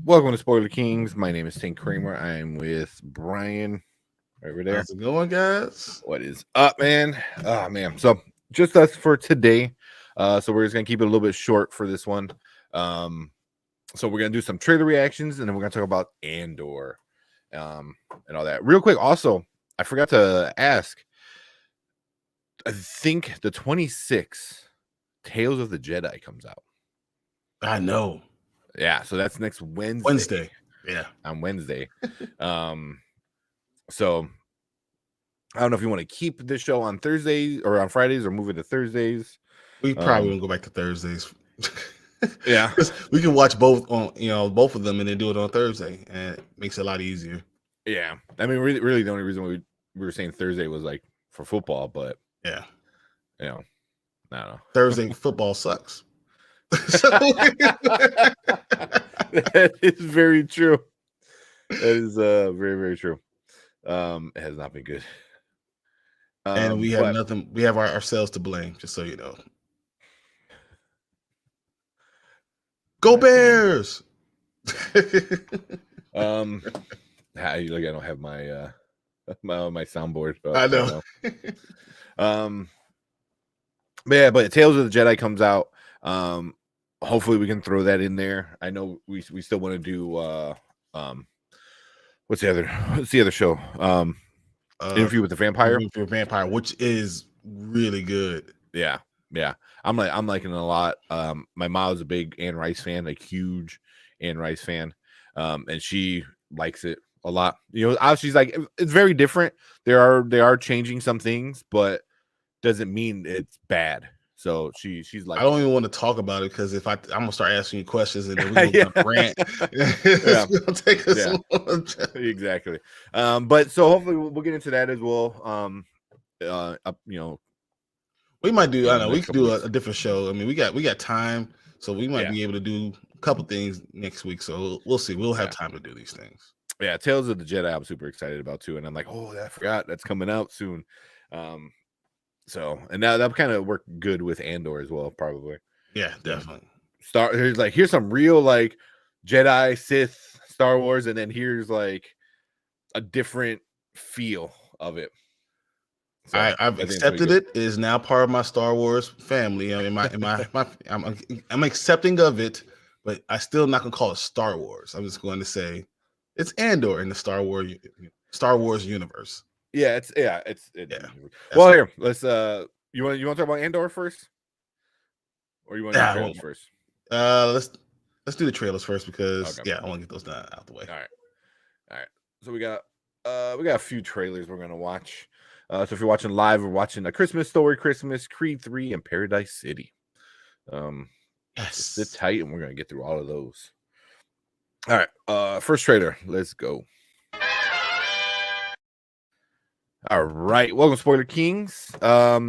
Welcome to Spoiler Kings. My name is Tank Kramer. I'm with Brian over there. How's it going, guys? What is up, man? Oh, man. So just us for today. So we're just gonna keep it a little bit short for this one. So we're gonna do some trailer reactions, and then we're gonna talk about Andor, and all that. Real quick, also, I forgot to ask. I think the 26th, Tales of the Jedi comes out. I know. Yeah, so that's next Wednesday. Wednesday. Yeah. On Wednesday. So I don't know if you want to keep this show on Thursdays or on Fridays or move it to Thursdays. We probably won't go back to Thursdays. Yeah. We can watch both on both of them and then do it on Thursday, and it makes it a lot easier. Yeah. I mean, really the only reason we were saying Thursday was like for football, but yeah. I don't know. Thursday football sucks. That is very true. That is very, very true. It has not been good. And we have nothing. We have ourselves to blame, just so you know. Go Bears! I don't have my my soundboard. I know. But Tales of the Jedi comes out. Hopefully we can throw that in there. I know we still want to do what's the other show? Interview with the Vampire. Interview with the Vampire, which is really good. Yeah. I'm liking it a lot. My mom's a big Anne Rice fan, like huge Anne Rice fan. And she likes it a lot. She's like, it's very different. They are changing some things, but doesn't mean it's bad. So she's like, I don't even want to talk about it because if I'm gonna start asking you questions and then we're gonna rant. It's gonna take us a long time. Exactly. But so hopefully we'll get into that as well. We might do. I know we could do a different show. I mean, we got time, so we might be able to do a couple things next week. So we'll see. We'll have time to do these things. Yeah, Tales of the Jedi, I'm super excited about too, and I'm like, oh, I forgot that's coming out soon. So, and now that kind of work good with Andor as well, probably. Yeah, definitely. Here's some real like Jedi, Sith, Star Wars, and then here's like a different feel of it. So I've accepted it. It is now part of my Star Wars family. I mean, I'm accepting of it, but I still not gonna call it Star Wars. I'm just going to say it's Andor in the Star Wars universe. Yeah, it's well, here, let's you want to talk about Andor first, or you want to do trailers first? Let's do the trailers first because I want to get those done out the way. All right. So we got a few trailers we're gonna watch. So if you're watching live, we're watching A Christmas Story, Christmas, Creed 3, and Paradise City. Sit tight, and we're gonna get through all of those. All right, first trailer. Let's go. All right, welcome, Spoiler Kings. As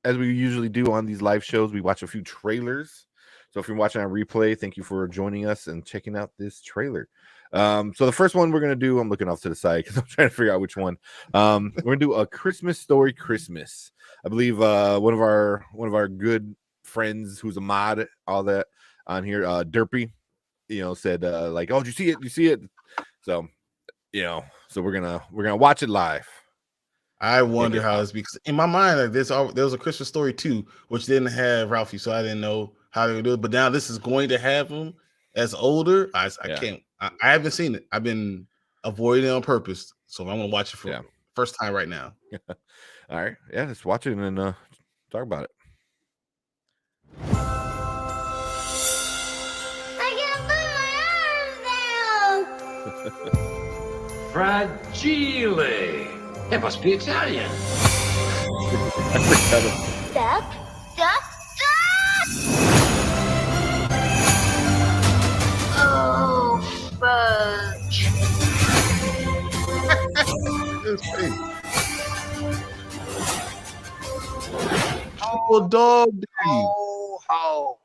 we usually do on these live shows, we watch a few trailers. So if you're watching on replay, thank you for joining us and checking out this trailer. So the first one we're gonna do, I'm looking off to the side because I'm trying to figure out which one. We're gonna do A Christmas Story, Christmas. I believe one of our good friends who's a mod, all that on here, Derpy, said like, oh, did you see it? You see it? So so we're gonna watch it live. I wonder how it's because in my mind like there was a Christmas Story 2 which didn't have Ralphie, so I didn't know how they would do it. But now this is going to have him as older. I can't. I haven't seen it. I've been avoiding it on purpose, so I'm gonna watch it for the first time right now. All right, let's watch it and then talk about it. I can't put my arms down. Fragile. It must be Italian. Duck. Oh, fudge. Oh, dog. Oh.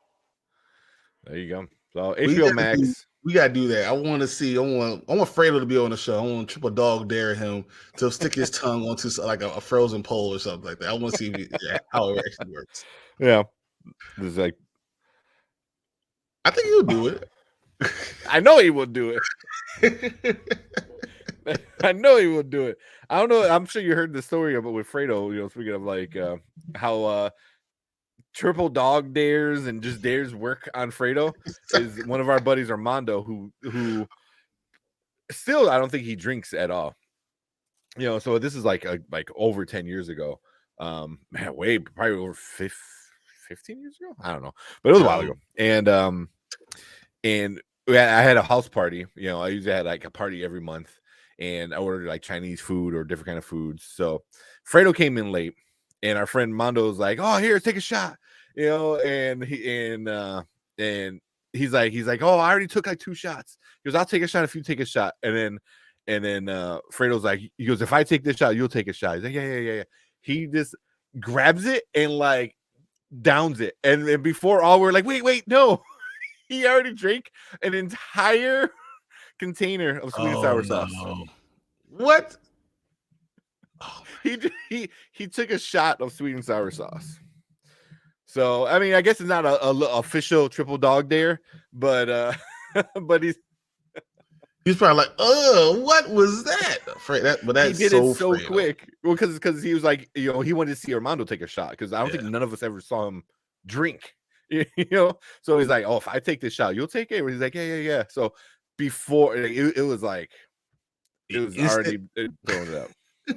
There you go. So HBO Max. We gotta do that. I want to see. I want Fredo to be on the show. I want Triple Dog dare him to stick his tongue onto like a frozen pole or something like that. I want to see how it actually works. Yeah, it's like I think he'll do it. I know he will do it. I know he will do it. I don't know. I'm sure you heard the story about with Fredo. Speaking of like how triple dog dares and just dares work on Fredo is one of our buddies, Armando, who still I don't think he drinks at all. So this is like over 10 years ago. Man, way probably over 15 years ago. I don't know, but it was a while ago. And I had a house party. I usually had like a party every month, and I ordered like Chinese food or different kind of foods. So Fredo came in late, and our friend Mondo was like, "Oh, here, take a shot," and he's like, "Oh, I already took like 2 shots." He goes, "I'll take a shot if you take a shot," and then Fredo's like, he goes, "If I take this shot, you'll take a shot." He's like, yeah. He just grabs it and like downs it, and before all we're like, wait, no. He already drank an entire container of sweet and sour sauce. What? Oh, he took a shot of sweet and sour sauce. So I mean, I guess it's not a official triple dog dare, but but he's probably like, "Oh, what was that?" But that's he did it so quick. Well, because he was like, he wanted to see Armando take a shot because I don't think none of us ever saw him drink. So he's like, "Oh, if I take this shot, you'll take it." He's like, "Yeah." So before it was like it was already throwing it up.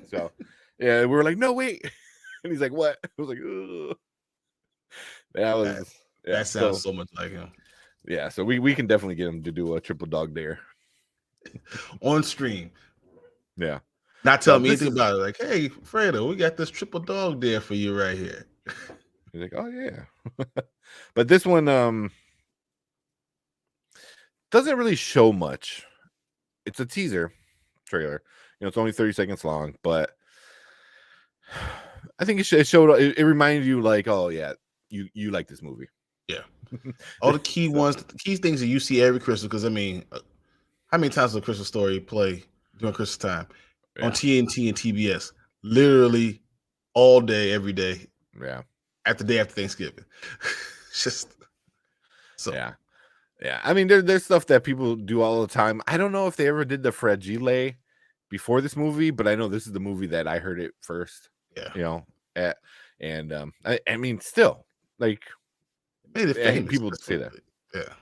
So yeah, we were like, "No, wait," and he's like, "What?" I was like, "Ugh." That sounds so much like him. Yeah, so we can definitely get him to do a triple dog dare on stream. Yeah, not telling me anything about it. Like, "Hey, Fredo, we got this triple dog dare for you right here." He's like, "Oh yeah," but this one doesn't really show much. It's a teaser trailer. It's only 30 seconds long, but I think it showed. It reminded you, like, oh yeah, you like this movie. Yeah, all the key ones, the key things that you see every Christmas. Because I mean, how many times does a Christmas Story play during Christmas time on TNT and TBS? Literally all day, every day. Yeah, at the day after Thanksgiving. Just so yeah. I mean, there's stuff that people do all the time. I don't know if they ever did the Fragile before this movie, but I know this is the movie that I heard it first. Yeah, I mean, still, like, made it famous. People say that. Yeah.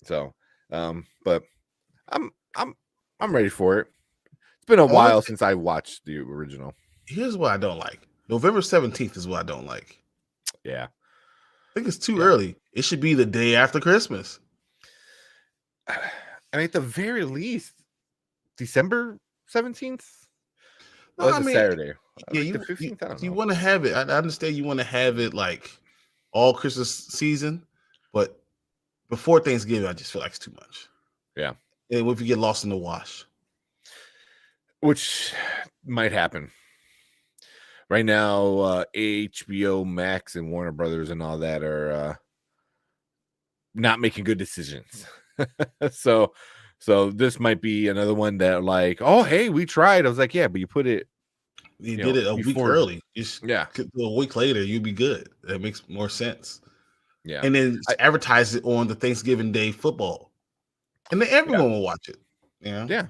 So, but I'm ready for it. It's been a while since I watched the original. Here's what I don't like. November 17th is what I don't like. Yeah. I think it's too early. It should be the day after Christmas. And at the very least, December 17th. No, I mean, Saturday. Yeah, like the 15th. You want to have it. I understand you want to have it like all Christmas season, but before Thanksgiving, I just feel like it's too much. Yeah. And if you get lost in the wash, which might happen. Right now, HBO Max and Warner Brothers and all that are not making good decisions. So this might be another one that, like, oh, hey, we tried. I was like, yeah, but you put it. You did it a week early. Yeah. A week later, you'd be good. That makes more sense. Yeah. And then advertise it on the Thanksgiving Day football. And then everyone will watch it. Yeah.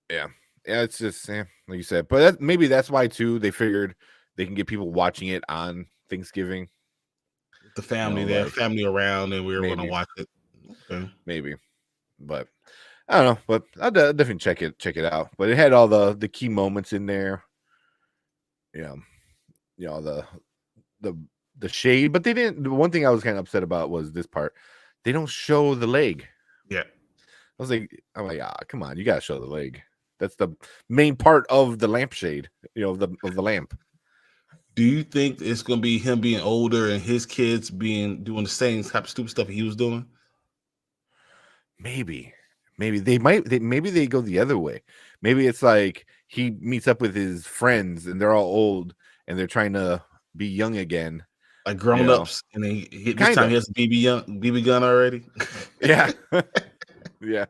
Yeah, it's just like you said, but maybe that's why too. They figured they can get people watching it on Thanksgiving. The family, they have family around, and we're going to watch it. Okay. Maybe, but I don't know. But I'll definitely check it out. But it had all the key moments in there. The shade, but they didn't. The one thing I was kind of upset about was this part. They don't show the leg. Yeah, I'm like, come on, you gotta show the leg. That's the main part of the lampshade, of the lamp. Do you think it's gonna be him being older and his kids doing the same type of stupid stuff he was doing? Maybe they go the other way. Maybe it's like he meets up with his friends and they're all old and they're trying to be young again, like grown ups, and this time he has a BB gun already. Yeah, yeah,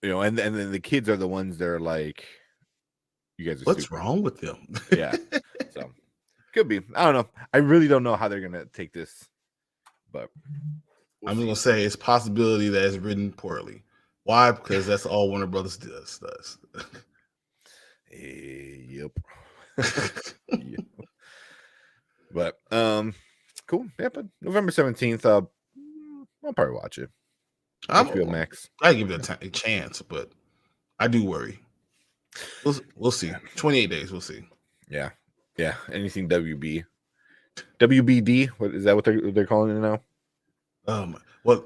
and then the kids are the ones that are like, you guys are what's stupid. Wrong with them? Yeah, so could be. I don't know. I really don't know how they're gonna take this, but I'm just gonna say it's possibility that it's written poorly. Why? Because that's all Warner Brothers does. Yep. Yep. But cool. Yeah, but November 17th, I'll probably watch it. HBO Max. I give it a chance, but I do worry. We'll see. 28 days, we'll see. Yeah. Anything WBD? What is that? What they're calling it now? Well,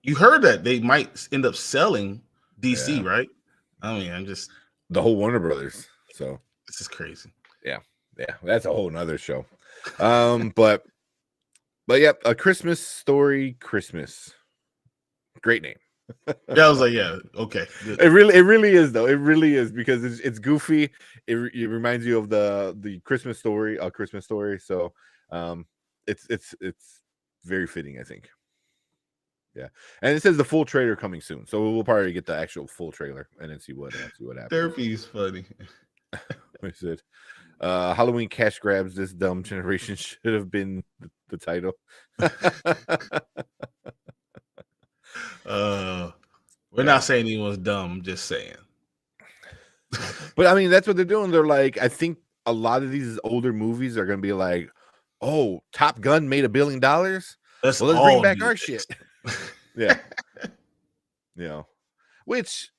you heard that they might end up selling DC, right? I mean, I'm just the whole Warner Brothers. So this is crazy. Yeah, that's a whole nother show. But yeah, A Christmas Story, Christmas. Great name. Yeah, I was like, yeah, okay. Good. It really is though. It really is because it's goofy. It reminds you of the Christmas Story, A Christmas Story. So, it's very fitting, I think. Yeah, and it says the full trailer coming soon, so we'll probably get the actual full trailer and then see what happens. Therapy is funny. What is it? Halloween cash grabs. This dumb generation should have been the title. We're not saying anyone's dumb. I'm just saying. But I mean, that's what they're doing. They're like, I think a lot of these older movies are going to be like, oh, Top Gun made $1 billion. Let's bring back our shit. Yeah. Which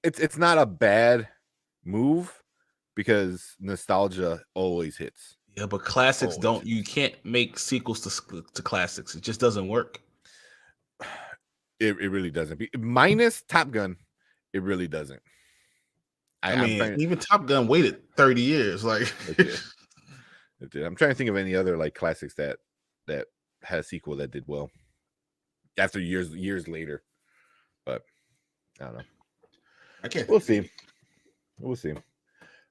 it's not a bad move because nostalgia always hits. Yeah, but classics you can't make sequels to classics. It just doesn't work. It really doesn't. Minus Top Gun, it really doesn't. I mean, even Top Gun waited 30 years. Like it did. I'm trying to think of any other like classics that had a sequel that did well after years later. But I don't know. I can't. We'll see.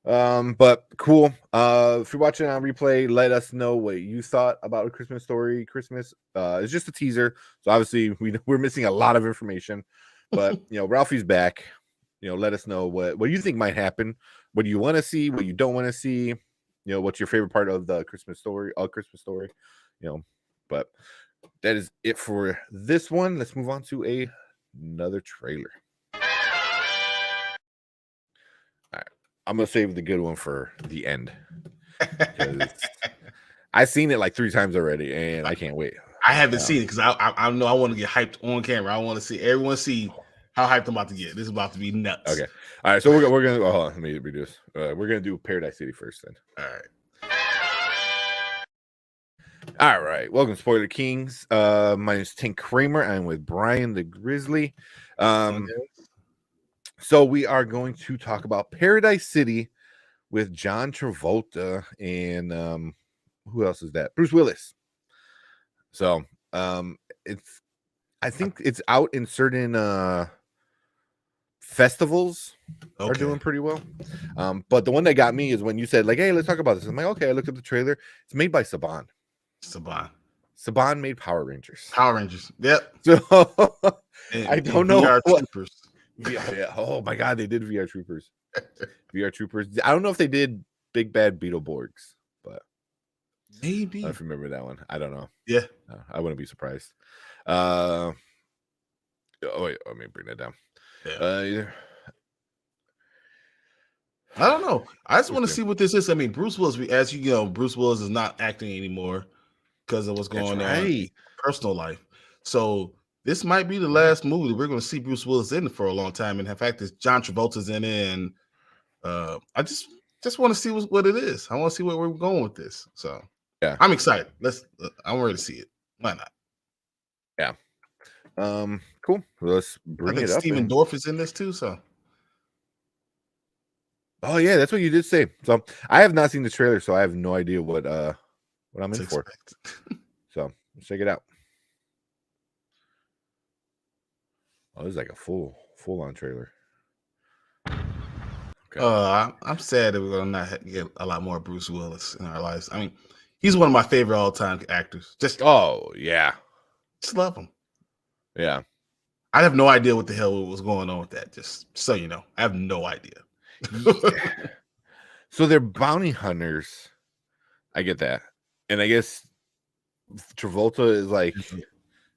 But cool. If you're watching on replay, let us know what you thought about A Christmas Story. Christmas. It's just a teaser, so obviously we're missing a lot of information. But Ralphie's back. Let us know what you think might happen. What do you want to see? What you don't want to see? What's your favorite part of the Christmas Story? A Christmas Story. But that is it for this one. Let's move on to another trailer. I'm gonna save the good one for the end. I've seen it like 3 times already, and I can't wait. I haven't seen it because I know I want to get hyped on camera. I want to see everyone see how hyped I'm about to get. This is about to be nuts. Okay, all right. So we're gonna hold on, let me reduce. We're gonna do Paradise City first, then. All right. Welcome, Spoiler Kings. My name is Tank Kramer. I'm with Brian the Grizzly. So we are going to talk about Paradise City with John Travolta and who else is that? Bruce Willis. So I think it's out in certain festivals are doing pretty well. But the one that got me is when you said like, hey, let's talk about this. I'm like, okay, I looked at the trailer. It's made by Saban. Saban made Power Rangers. Yep. So I don't know VR Troopers. Yeah. Oh my God, they did VR Troopers. VR Troopers. I don't know if they did Big Bad Beetleborgs, but maybe. I remember that one. I don't know. Yeah. I wouldn't be surprised. Oh wait, let me bring that down. Yeah. I don't know. I just want to see what this is. I mean, Bruce Willis, as you know, Bruce Willis is not acting anymore because of what's going on in his personal life. So this might be the last movie that we're going to see Bruce Willis in for a long time. And in fact, it's John Travolta's in it. And I just want to see what it is. I want to see where we're going with this. So yeah, I'm excited. I'm ready to see it. Why not? Yeah. Cool. Let's bring it up. Steven Dorff is in this too. So. Oh yeah, that's what you did say. So I have not seen the trailer, so I have no idea what I'm in for. So let's check it out. Oh, this is like a full on trailer. Okay. I'm sad that we're gonna not get a lot more Bruce Willis in our lives. I mean, he's one of my favorite all-time actors. Just love him. Yeah. I have no idea what the hell was going on with that. Just so you know, I have no idea. So they're bounty hunters. I get that, and I guess Travolta is like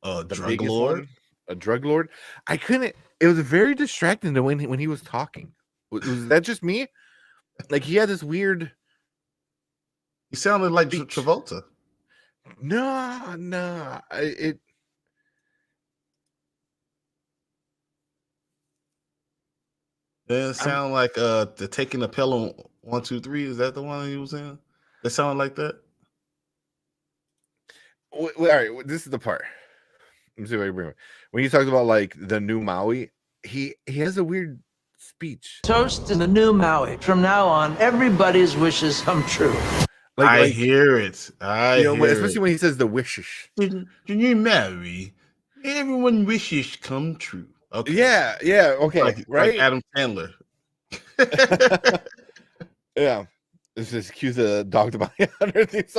A the drug biggest lord. one, a drug lord. I couldn't. It was very distracting to when he was talking. Was that just me? Like he had this weird. He sounded like speech. Travolta. No, it. It sound like the Taking a Pylon 1, 2, 3. Is that the one he was in? It sounded like that. All right, this is the part. Let me see if I can bring it. When he talks about like the new Maui, he has a weird speech. Toast in the new Maui. From now on, everybody's wishes come true. I hear it. Especially when he says the wishes. The new Maui, everyone wishes come true. Okay. Yeah. Okay. Like Adam Sandler. Yeah. This is cue the dog to buy underneath.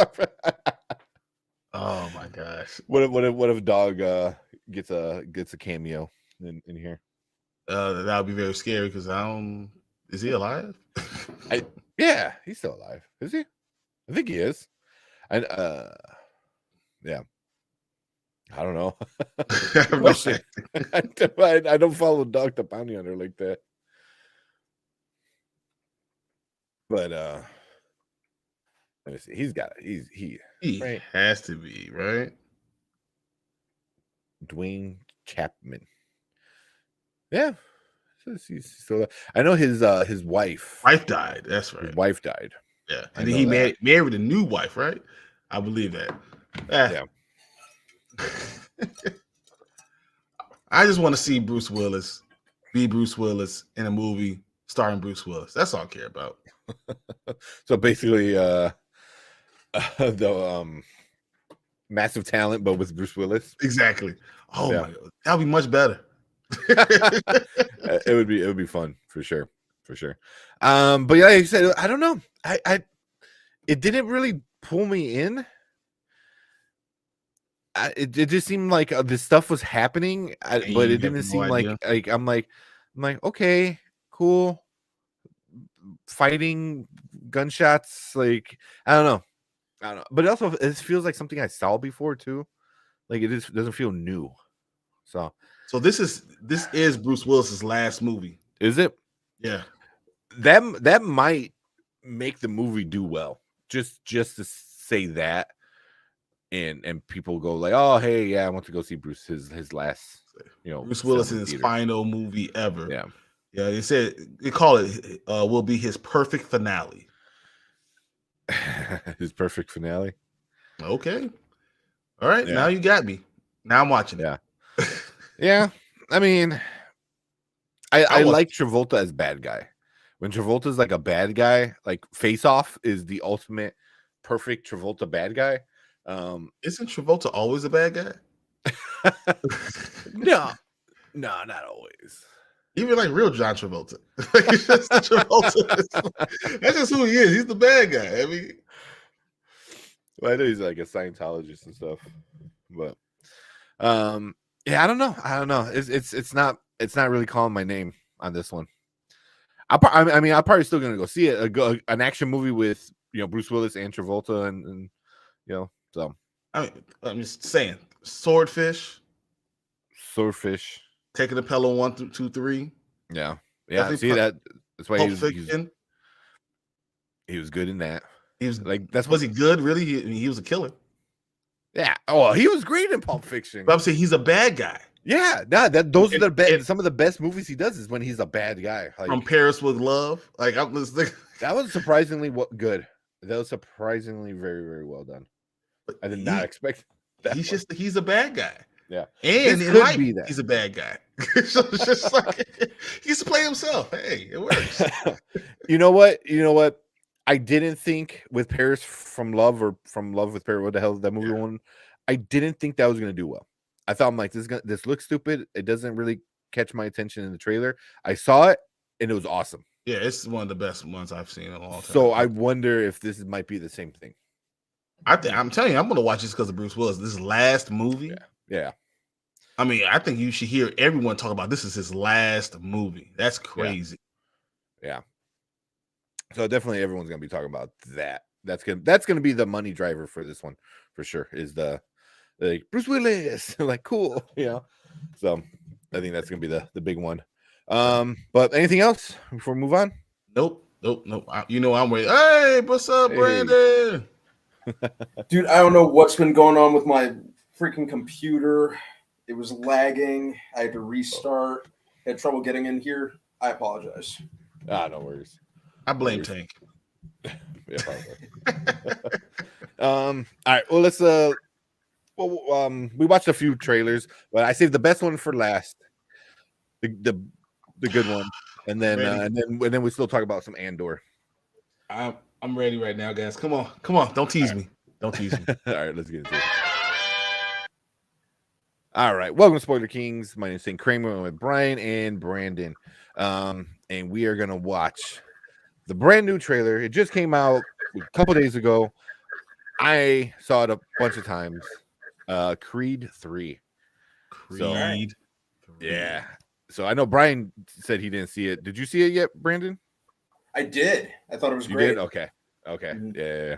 Oh my gosh. What if dog gets a cameo in here? That would be very scary because is he alive? Yeah, he's still alive. Is he? I think he is. And yeah. I don't know. I don't follow Dog the Bounty Hunter like that. But let me see. He's got it. He right? has to be, right? Dwayne Chapman. Yeah. He's still. I know his wife died. That's right. His wife died. Yeah. And then he married a new wife, right? I believe that. Yeah. I just want to see Bruce Willis be Bruce Willis in a movie starring Bruce Willis. That's all I care about. So basically, the massive talent, but with Bruce Willis. Exactly. Oh my God, that would be much better. It would be fun for sure. But yeah, like you said, I don't know. It didn't really pull me in. It just seemed like this stuff was happening, but it didn't seem like I'm like okay, cool, fighting, gunshots, like I don't know, but also it feels like something I saw before too, like it just doesn't feel new. So this is Bruce Willis's last movie. Is it? Yeah, that might make the movie do well. Just to say that. And people go like, oh hey, yeah, I want to go see Bruce his last, Bruce Willis's final movie ever. Yeah. They said they call it will be his perfect finale. His perfect finale. Okay. All right. Yeah. Now you got me. Now I'm watching it. Yeah. Yeah. I mean, I like Travolta as bad guy. When Travolta's like a bad guy, like Face Off is the ultimate perfect Travolta bad guy. Isn't Travolta always a bad guy? No, not always. Even like real John Travolta. It's just Travolta. That's just who he is. He's the bad guy. I mean, well, I know he's like a Scientologist and stuff, but yeah, I don't know. It's not really calling my name on this one. I'm probably still gonna go see it. An action movie with Bruce Willis and Travolta and so I'm just saying, Swordfish, Taking the Pylon 1, 2, 3. Yeah. See that? That's why he was good in that. He was like, was he good? Really? He was a killer. Yeah. Oh, he was great in Pulp Fiction. But I'm saying he's a bad guy. Yeah. Those are the best. Some of the best movies he does is when he's a bad guy. Like, From Paris with Love. Like that was surprisingly good. That was surprisingly very, very well done. I did not expect that. He's a bad guy. Yeah. And in life, he's a bad guy. So it's just like he's to play himself. Hey, it works. You know what? I didn't think with Paris from Love or From Love with Paris, what the hell is that movie one? I didn't think that was gonna do well. I thought I'm like, this looks stupid. It doesn't really catch my attention in the trailer. I saw it and it was awesome. Yeah, it's one of the best ones I've seen in a long time. So I wonder if this might be the same thing. I'm telling you, I'm gonna watch this because of Bruce Willis. This last movie. Yeah. I mean, I think you should hear everyone talk about this is his last movie. That's crazy. Yeah. So definitely everyone's gonna be talking about that. That's gonna be the money driver for this one for sure. Is the like Bruce Willis, like cool, you know. So I think that's gonna be the big one. But anything else before we move on? Nope. You know I'm ready. Hey, what's up, Hey. Brandon? Dude, I don't know what's been going on with my freaking computer. It was lagging. I had to restart. Had trouble getting in here. I apologize. No worries. I blame Tank. Yeah, probably. All right. Well, let's we watched a few trailers, but I saved the best one for last. The good one. And then we still talk about some Andor. I'm ready right now, guys. Come on. Don't tease me. Don't tease me. All right, let's get into it. All right, welcome to Spoiler Kings. My name is St. Kramer. I'm with Brian and Brandon, and we are gonna watch the brand new trailer. It just came out a couple days ago. I saw it a bunch of times. Creed 3. Creed. Yeah. So I know Brian said he didn't see it. Did you see it yet, Brandon? I did. I thought it was You great. did? Okay. Mhm. Yeah.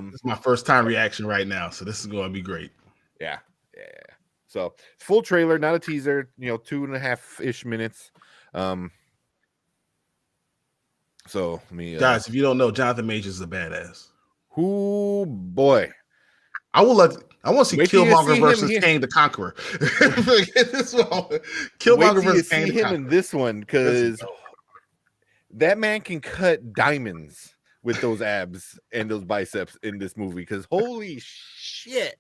It's my first time reaction right now, so this is going to be great. Yeah. So full trailer, not a teaser. 2.5-ish minutes. So let me, guys, if you don't know, Jonathan Majors is a badass. Who boy? I want to see Wait till you see Killmonger him versus here. Kang the Conqueror. Wait Killmonger till you versus see Kang the him Conqueror. in this one, because that man can cut diamonds with those abs and those biceps in this movie. Because holy shit,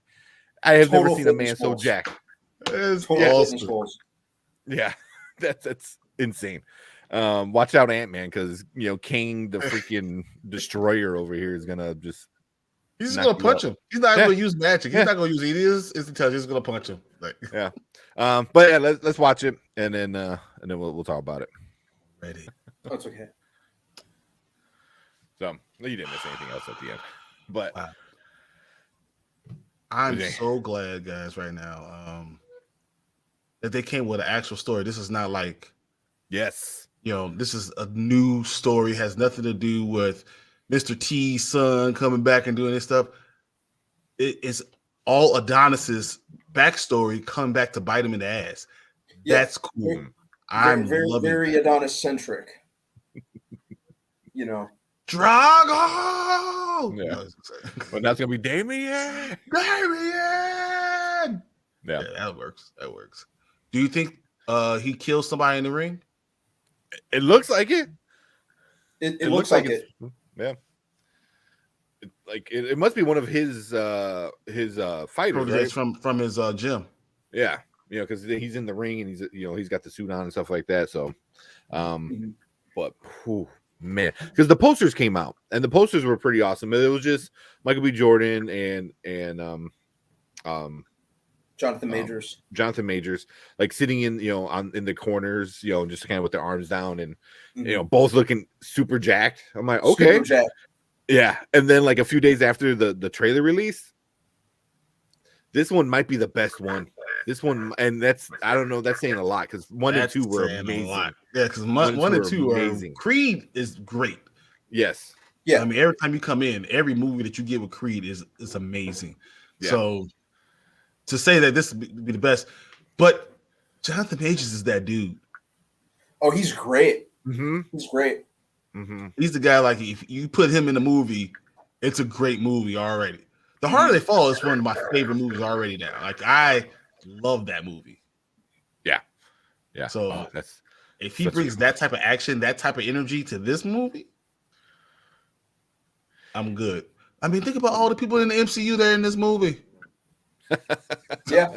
I have Total never seen a man fitness so goals. jacked. It's Total awesome. fitness goals. Yeah, that's insane. Watch out, Ant-Man, because Kang the freaking destroyer over here is gonna just. He's just knock gonna you punch out. him. He's not Yeah. gonna use magic. He's Yeah. not gonna use his intelligence. He's gonna punch him. Like Yeah. But yeah, let's watch it, and then we'll talk about it. ready. That's okay. So you didn't miss anything else at the end, but Wow. I'm Okay. so glad, guys, right now, that they came with an actual story. This is not like, yes, this is a new story. Has nothing to do with Mr. T's son coming back and doing this stuff. It's all Adonis's backstory coming back to bite him in the ass. Yeah. That's cool. Very, I'm very, loving very it. Adonis centric. Drago! Yeah. No, but that's gonna be Damien. Damien! Yeah, That works. Do you think he killed somebody in the ring? it looks like it. It looks like it. Yeah, it must be one of his fighters, right? From his gym. Yeah, because he's in the ring and he's got the suit on and stuff like that. So, Mhm. but man, because the posters came out and the posters were pretty awesome. It was just Michael B. Jordan and Jonathan Majors. Jonathan Majors, like sitting in in the corners, just kind of with their arms down and Mhm. both looking super jacked. I'm like, okay, Super jacked. yeah. And then like a few days after the trailer release, this one might be the best one. This one, and I don't know, that's saying a lot because 1 and 2 were saying a amazing. lot. Yeah, because one and two are amazing. Creed is great. Yes. Yeah. I mean, every time you come in, every movie that you get with Creed is amazing. Yeah. So to say that this would be the best, but Jonathan Majors is that dude. Oh, he's great. Mm-hmm. He's great. Mm-hmm. He's the guy, like, if you put him in a movie, it's a great movie already. The Harder They Fall is one of my favorite movies already now. Like, I love that movie. Yeah. So that's if he such a brings good that type of action, that type of energy to this movie, I'm good. I mean, think about all the people in the MCU that are in this movie. Yeah.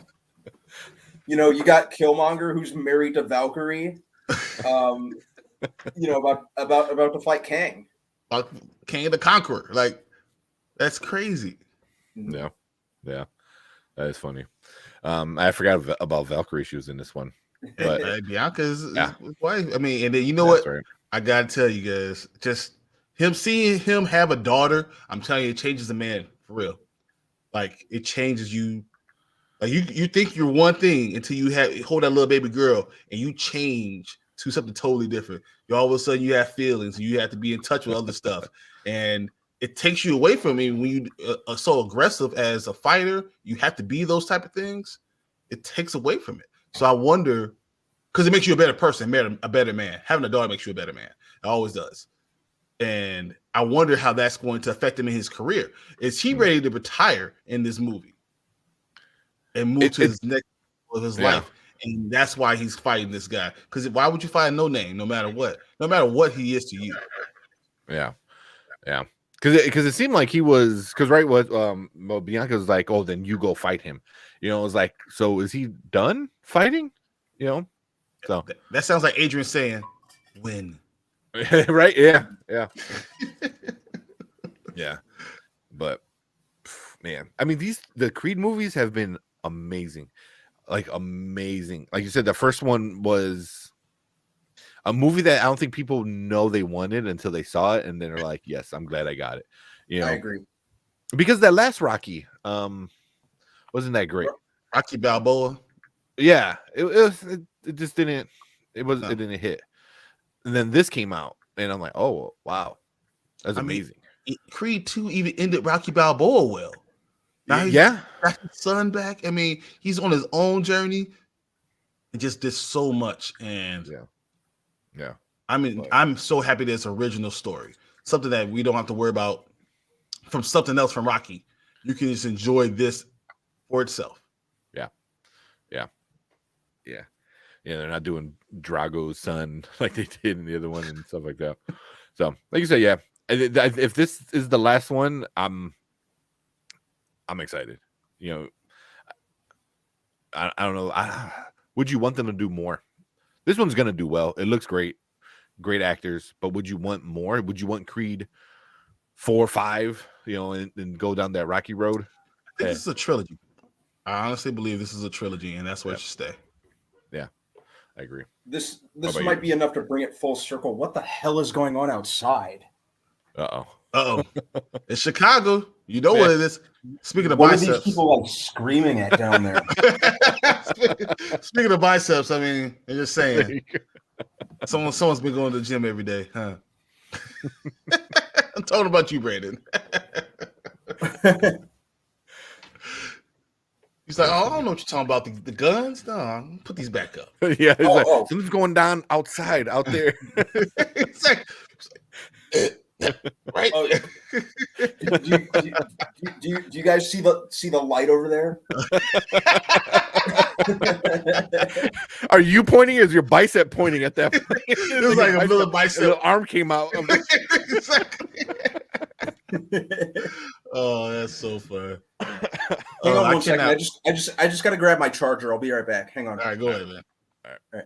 You got Killmonger, who's married to Valkyrie. About to fight Kang. Like Kang the Conqueror. Like, that's crazy. yeah. That is funny. I forgot about Valkyrie. She was in this one. But Bianca is Yeah. his wife. I mean, and then you know that's what? right. I gotta tell you guys, just seeing him have a daughter, I'm telling you, it changes a man for real. Like, it changes you. Like, you think you're one thing until you hold that little baby girl and you change to something totally different. You all of a sudden you have feelings, and you have to be in touch with other stuff. And it takes you away from me when you are so aggressive as a fighter. You have to be those type of things. It takes away from it. So I wonder, because it makes you a better person, a better man. Having a daughter makes you a better man. It always does. And I wonder how that's going to affect him in his career. Is he ready to retire in this movie and move to his next of his life? And that's why he's fighting this guy. Because why would you fight a no name, no matter what he is to you? Yeah. Because it seemed like he was, because well, Bianca was like, oh, then you go fight him. You know, it was like, so is he done fighting? You know, so that sounds like Adrian saying, "Win." Right? Yeah. Yeah. But man, I mean, the Creed movies have been amazing. Like you said, the first one was a movie that I don't think people know they wanted until they saw it, and then they're like, "Yes, I'm glad I got it." You know, I agree. Because that last Rocky, wasn't that great? Rocky Balboa. Yeah, it just didn't. It didn't hit. And then this came out, and I'm like, "Oh wow, that's amazing." Creed 2 even ended Rocky Balboa well. Now he's got his son back. I mean, he's on his own journey and just did so much. And yeah. I mean, I'm so happy that it's an original story, something that we don't have to worry about from something else from Rocky. You can just enjoy this for itself. Yeah, they're not doing Drago's son like they did in the other one and stuff like that. So, like you said, yeah. If this is the last one, I'm excited. You know, I don't know. Would you want them to do more? This one's gonna do well. It looks great, great actors. But would you want more? Would you want Creed 4, 5? You know, and go down that Rocky road? I think this is a trilogy. I honestly believe this is a trilogy, and that's where it should stay. Yeah, I agree. This might be enough to bring it full circle. What the hell is going on outside? Uh-oh. It's Chicago. You know what it is. Speaking of biceps. What are these people like screaming at down there? Speaking of biceps, I mean, I'm just saying. Someone's been going to the gym every day, huh? I'm talking about you, Brandon. He's like, oh, I don't know what you're talking about. The guns? No, put these back up. Yeah, something's going down outside, out there. It's like, right? Oh, do you guys see the light over there? Are you pointing? Or is your bicep pointing at that point? It was like a little bicep. The arm came out. Exactly. Oh, that's so fun. Hang on one second. I just gotta grab my charger. I'll be right back. Hang on. All right, go ahead, man. All right.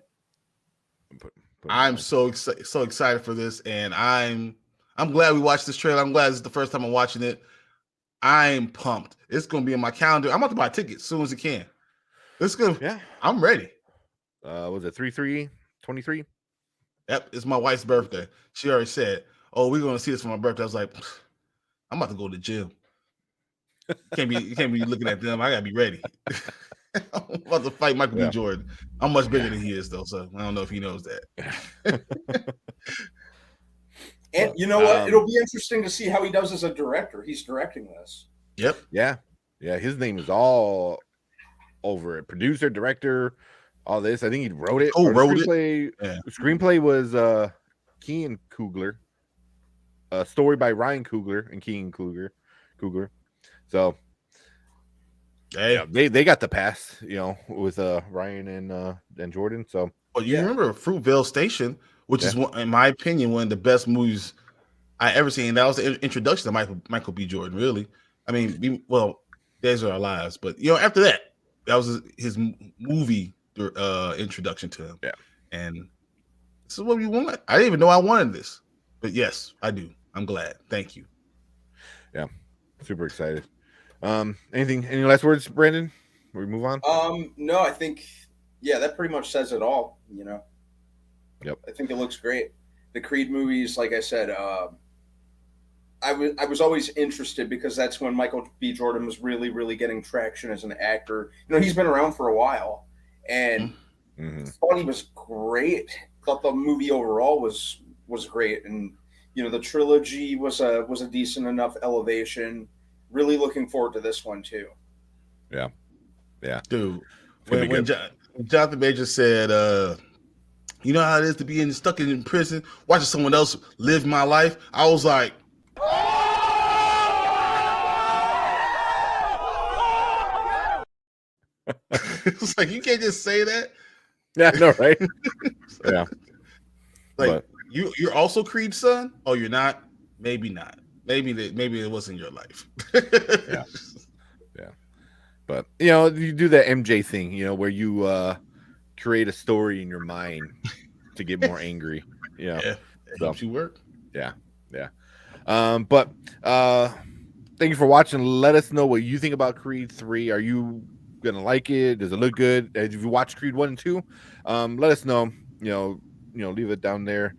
I'm so excited for this, and I'm glad we watched this trailer. I'm glad this is the first time I'm watching it. I'm pumped. It's gonna be in my calendar. I'm about to buy tickets as soon as it can. It's good. Yeah, I'm ready. Was it 3/3/23? Yep, it's my wife's birthday. She already said, "Oh, we're gonna see this for my birthday." I was like, "I'm about to go to the gym. You can't be looking at them. I gotta be ready." I'm about to fight Michael B. Jordan. I'm much bigger than he is, though, so I don't know if he knows that. And you know what? It'll be interesting to see how he does as a director. He's directing this. Yep. Yeah. His name is all over it. Producer, director, all this. I think he wrote it. Oh, wrote it. Yeah. The screenplay was Keen Coogler. Story by Ryan Coogler and Keen Coogler. So they got the pass, you know, with Ryan and Jordan. So, but you remember Fruitvale Station, which is in my opinion one of the best movies I ever seen. That was the introduction to Michael B. Jordan. Really, I mean, Days Are Our Lives, but you know, after that was his movie introduction to him. Yeah, and this is what we want. I didn't even know I wanted this, but yes, I do. I'm glad. Thank you. Yeah, super excited. Any last words, Brandon? We move on? No, I think that pretty much says it all, you know. Yep. I think it looks great. The Creed movies, like I said, I was always interested because that's when Michael B. Jordan was really, really getting traction as an actor. You know, he's been around for a while, and thought he was great. Thought the movie overall was great, and the trilogy was a decent enough elevation. Really looking forward to this one too. Yeah. Dude, It's gonna be when good. Jonathan Major said, you know how it is to be stuck in prison, watching someone else live my life, I was like, it's like, you can't just say that. Yeah, no, right? Yeah. Like, But you're also Creed's son? Oh, you're not? Maybe not. Maybe it wasn't your life. Yeah. But you do that MJ thing, where you create a story in your mind to get more angry. Yeah, it So, helps you work. Yeah. But thank you for watching. Let us know what you think about Creed 3. Are you gonna like it? Does it look good? If you watch Creed 1 and 2, let us know. Leave it down there.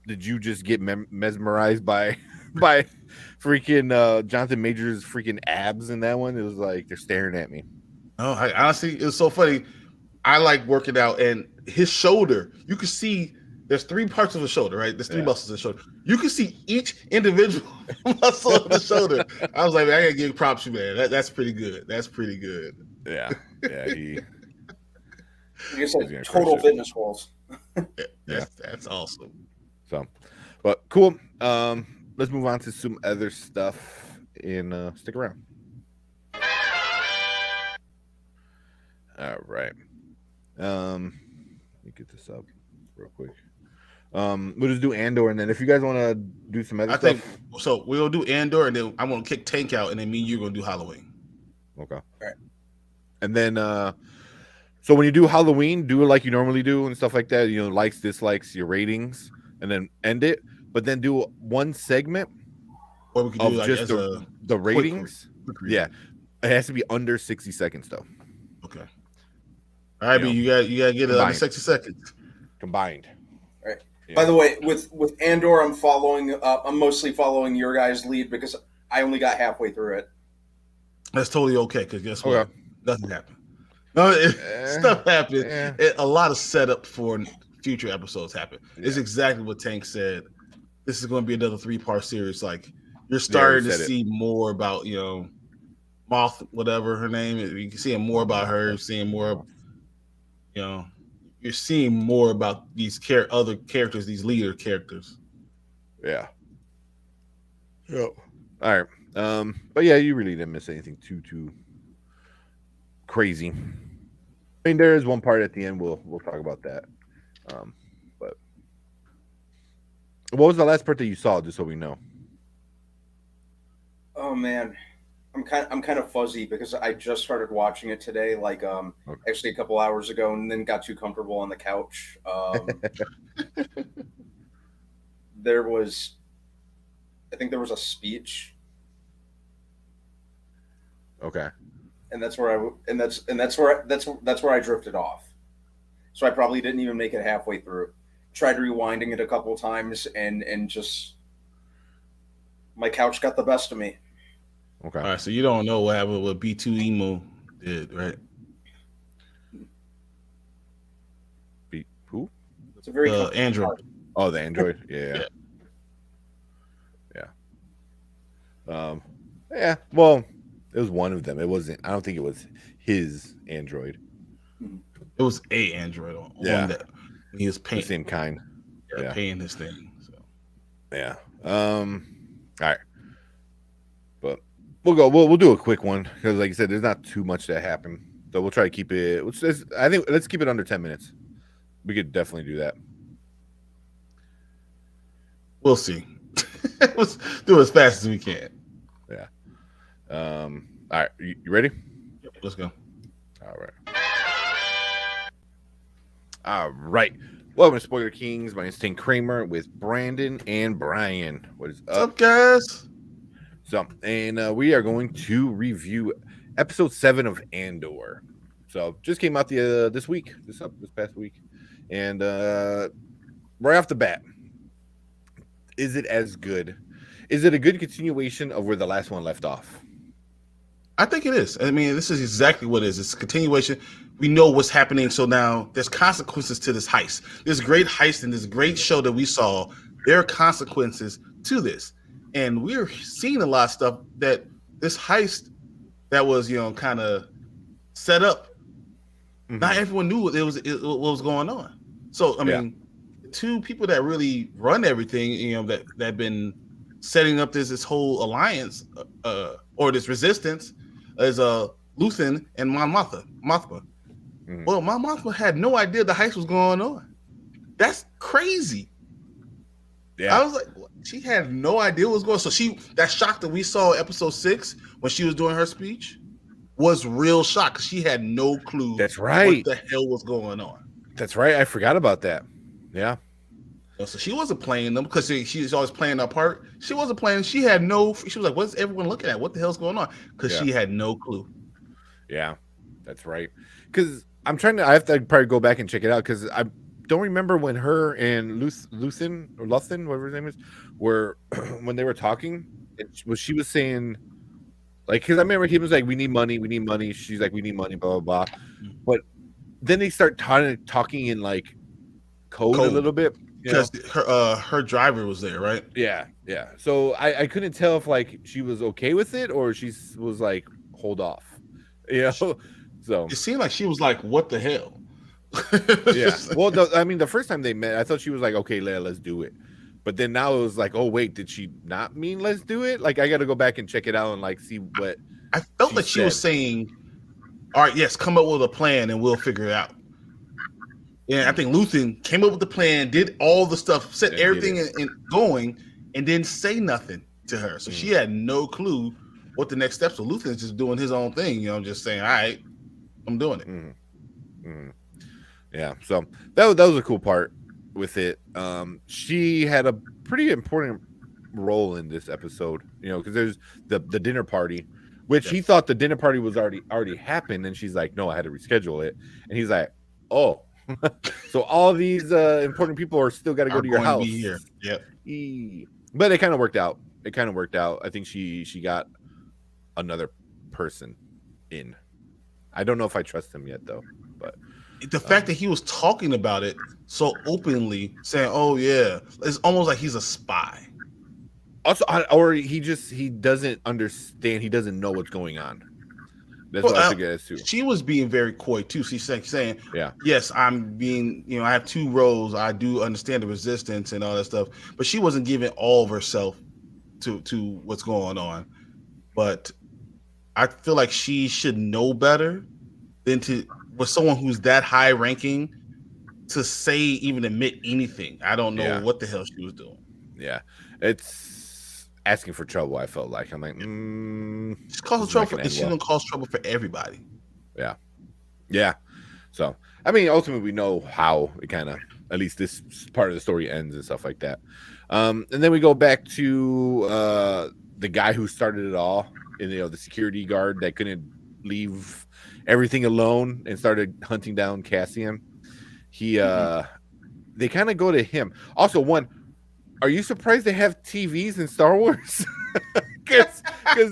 Did you just get mesmerized by freaking Jonathan Major's freaking abs in that one? It was like they're staring at me. Oh, honestly, it was so funny. I like working out, and his shoulder, you can see there's 3 parts of the shoulder, right? There's 3 muscles in the shoulder. You can see each individual muscle of the shoulder. I was like, man, I gotta give props to you, man. That's pretty good. That's pretty good. Yeah. He. Like I said, total fitness goals. That's awesome. So, but cool. Let's move on to some other stuff and stick around. All right. Let me get this up real quick. We'll just do Andor, and then if you guys want to do some other stuff, think so. We'll do Andor, and then I'm gonna kick Tank out, and then me and you're gonna do Halloween. Okay. All right. And then so when you do Halloween, do it like you normally do and stuff like that. Likes, dislikes, your ratings, and then end it. But then do one segment Or we could of do like just the ratings. Yeah, it has to be under 60 seconds though. Okay. All right, but you gotta get it under 60 seconds combined. All right. Yeah. By the way, with Andor, I'm mostly following your guys' lead because I only got halfway through it. That's totally okay, because guess what? Nothing happened. No, stuff happened. A lot of setup for future episodes happened. It's exactly what Tank said. This is going to be another 3-part series. Like, you're starting to see more about, Moth, whatever her name is. You can see more about her, seeing more, you're seeing more about these other characters, these leader characters. Yeah. Yep. All right. But yeah, you really didn't miss anything too crazy. I mean, there is one part at the end. We'll talk about that. But what was the last part that you saw? Just so we know. Oh man, I'm kind of fuzzy because I just started watching it today, like actually a couple hours ago, and then got too comfortable on the couch. I think there was a speech. Okay. And that's where I drifted off. So I probably didn't even make it halfway through. Tried rewinding it a couple times and just my couch got the best of me. Okay. All right, so you don't know what happened with B2 Emo did, right? Who? It's a very Android. Part. Oh, the Android. Yeah. Yeah. Well, it was one of them. It wasn't. I don't think it was his Android. It was a Android on that. He was paying the same kind. Paying his thing. So. Yeah. All right. But we'll do a quick one because, like I said, there's not too much that happened. So we'll try to keep it. I think let's keep it under 10 minutes. We could definitely do that. We'll see. Let's do it as fast as we can. Yeah. All right. You ready? Yep, let's go. All right. Welcome to Spoiler Kings. My name is Tank Kramer with Brandon and Brian. What is up? What's up, guys? So, and we are going to review episode 7 of Andor. So, just came out this past week, and right off the bat, is it as good? Is it a good continuation of where the last one left off? I think it is. I mean, this is exactly what it is. It's a continuation. We know what's happening, so now there's consequences to this heist. This great heist and this great show that we saw, there are consequences to this. And we're seeing a lot of stuff that this heist that was, kind of set up, not everyone knew what was going on. So, I mean, two people that really run everything, that have been setting up this whole alliance or this resistance is Luthen and Mon Mothma. Well, Mon Mothma had no idea the heist was going on. That's crazy. Yeah, I was like, she had no idea what was going on. So that shock that we saw episode 6 when she was doing her speech was real shock because she had no clue. That's right. What the hell was going on? That's right. I forgot about that. Yeah. So she wasn't playing them because she's always playing her part. She wasn't playing. She had no. She was like, "What's everyone looking at? What the hell's going on?" Because she had no clue. Yeah, that's right. Because I have to probably go back and check it out because I don't remember when her and Luthen, whatever his name is, were when they were talking. She was saying, like, because I remember he was like, "We need money, we need money." She's like, "We need money," blah blah blah. But then they start talking in like code a little bit. Because her driver was there, right? Yeah. So I couldn't tell if like she was okay with it or she was like, hold off. So it seemed like she was like, what the hell? Yeah. Well, the first time they met, I thought she was like, okay, let's do it. But then now it was like, oh wait, did she not mean let's do it? Like I got to go back and check it out and like see what. I felt like she was saying, all right, yes, come up with a plan and we'll figure it out. And I think Luthen came up with the plan, did all the stuff, set everything in going, and didn't say nothing to her. So she had no clue what the next steps were. Luthen's just doing his own thing, just saying, all right, I'm doing it. Yeah, so that was a cool part with it. She had a pretty important role in this episode, because there's the dinner party, which he thought the dinner party was already happened, and she's like, no, I had to reschedule it. And he's like, oh. So all these important people are still got to go to your house. Be here. Yep. But it kind of worked out. I think she got another person in. I don't know if I trust him yet, though. But the fact that he was talking about it so openly, saying, "Oh yeah," it's almost like he's a spy. Also, or he doesn't understand. He doesn't know what's going on. That's what I figured as too. She was being very coy too. She's saying, yes, I'm being, I have two roles. I do understand the resistance and all that stuff, but she wasn't giving all of herself to what's going on. But I feel like she should know better than with someone who's that high ranking to say, even admit anything. I don't know what the hell she was doing. Yeah, it's asking for trouble. I felt like I'm like, she's causing trouble, and she's gonna cause trouble for everybody. Yeah. So I mean, ultimately, we know how it kind of, at least this part of the story ends and stuff like that. And then we go back to the guy who started it all, and the security guard that couldn't leave everything alone and started hunting down Cassian. They kind of go to him. Also, are you surprised they have TVs in Star Wars? Because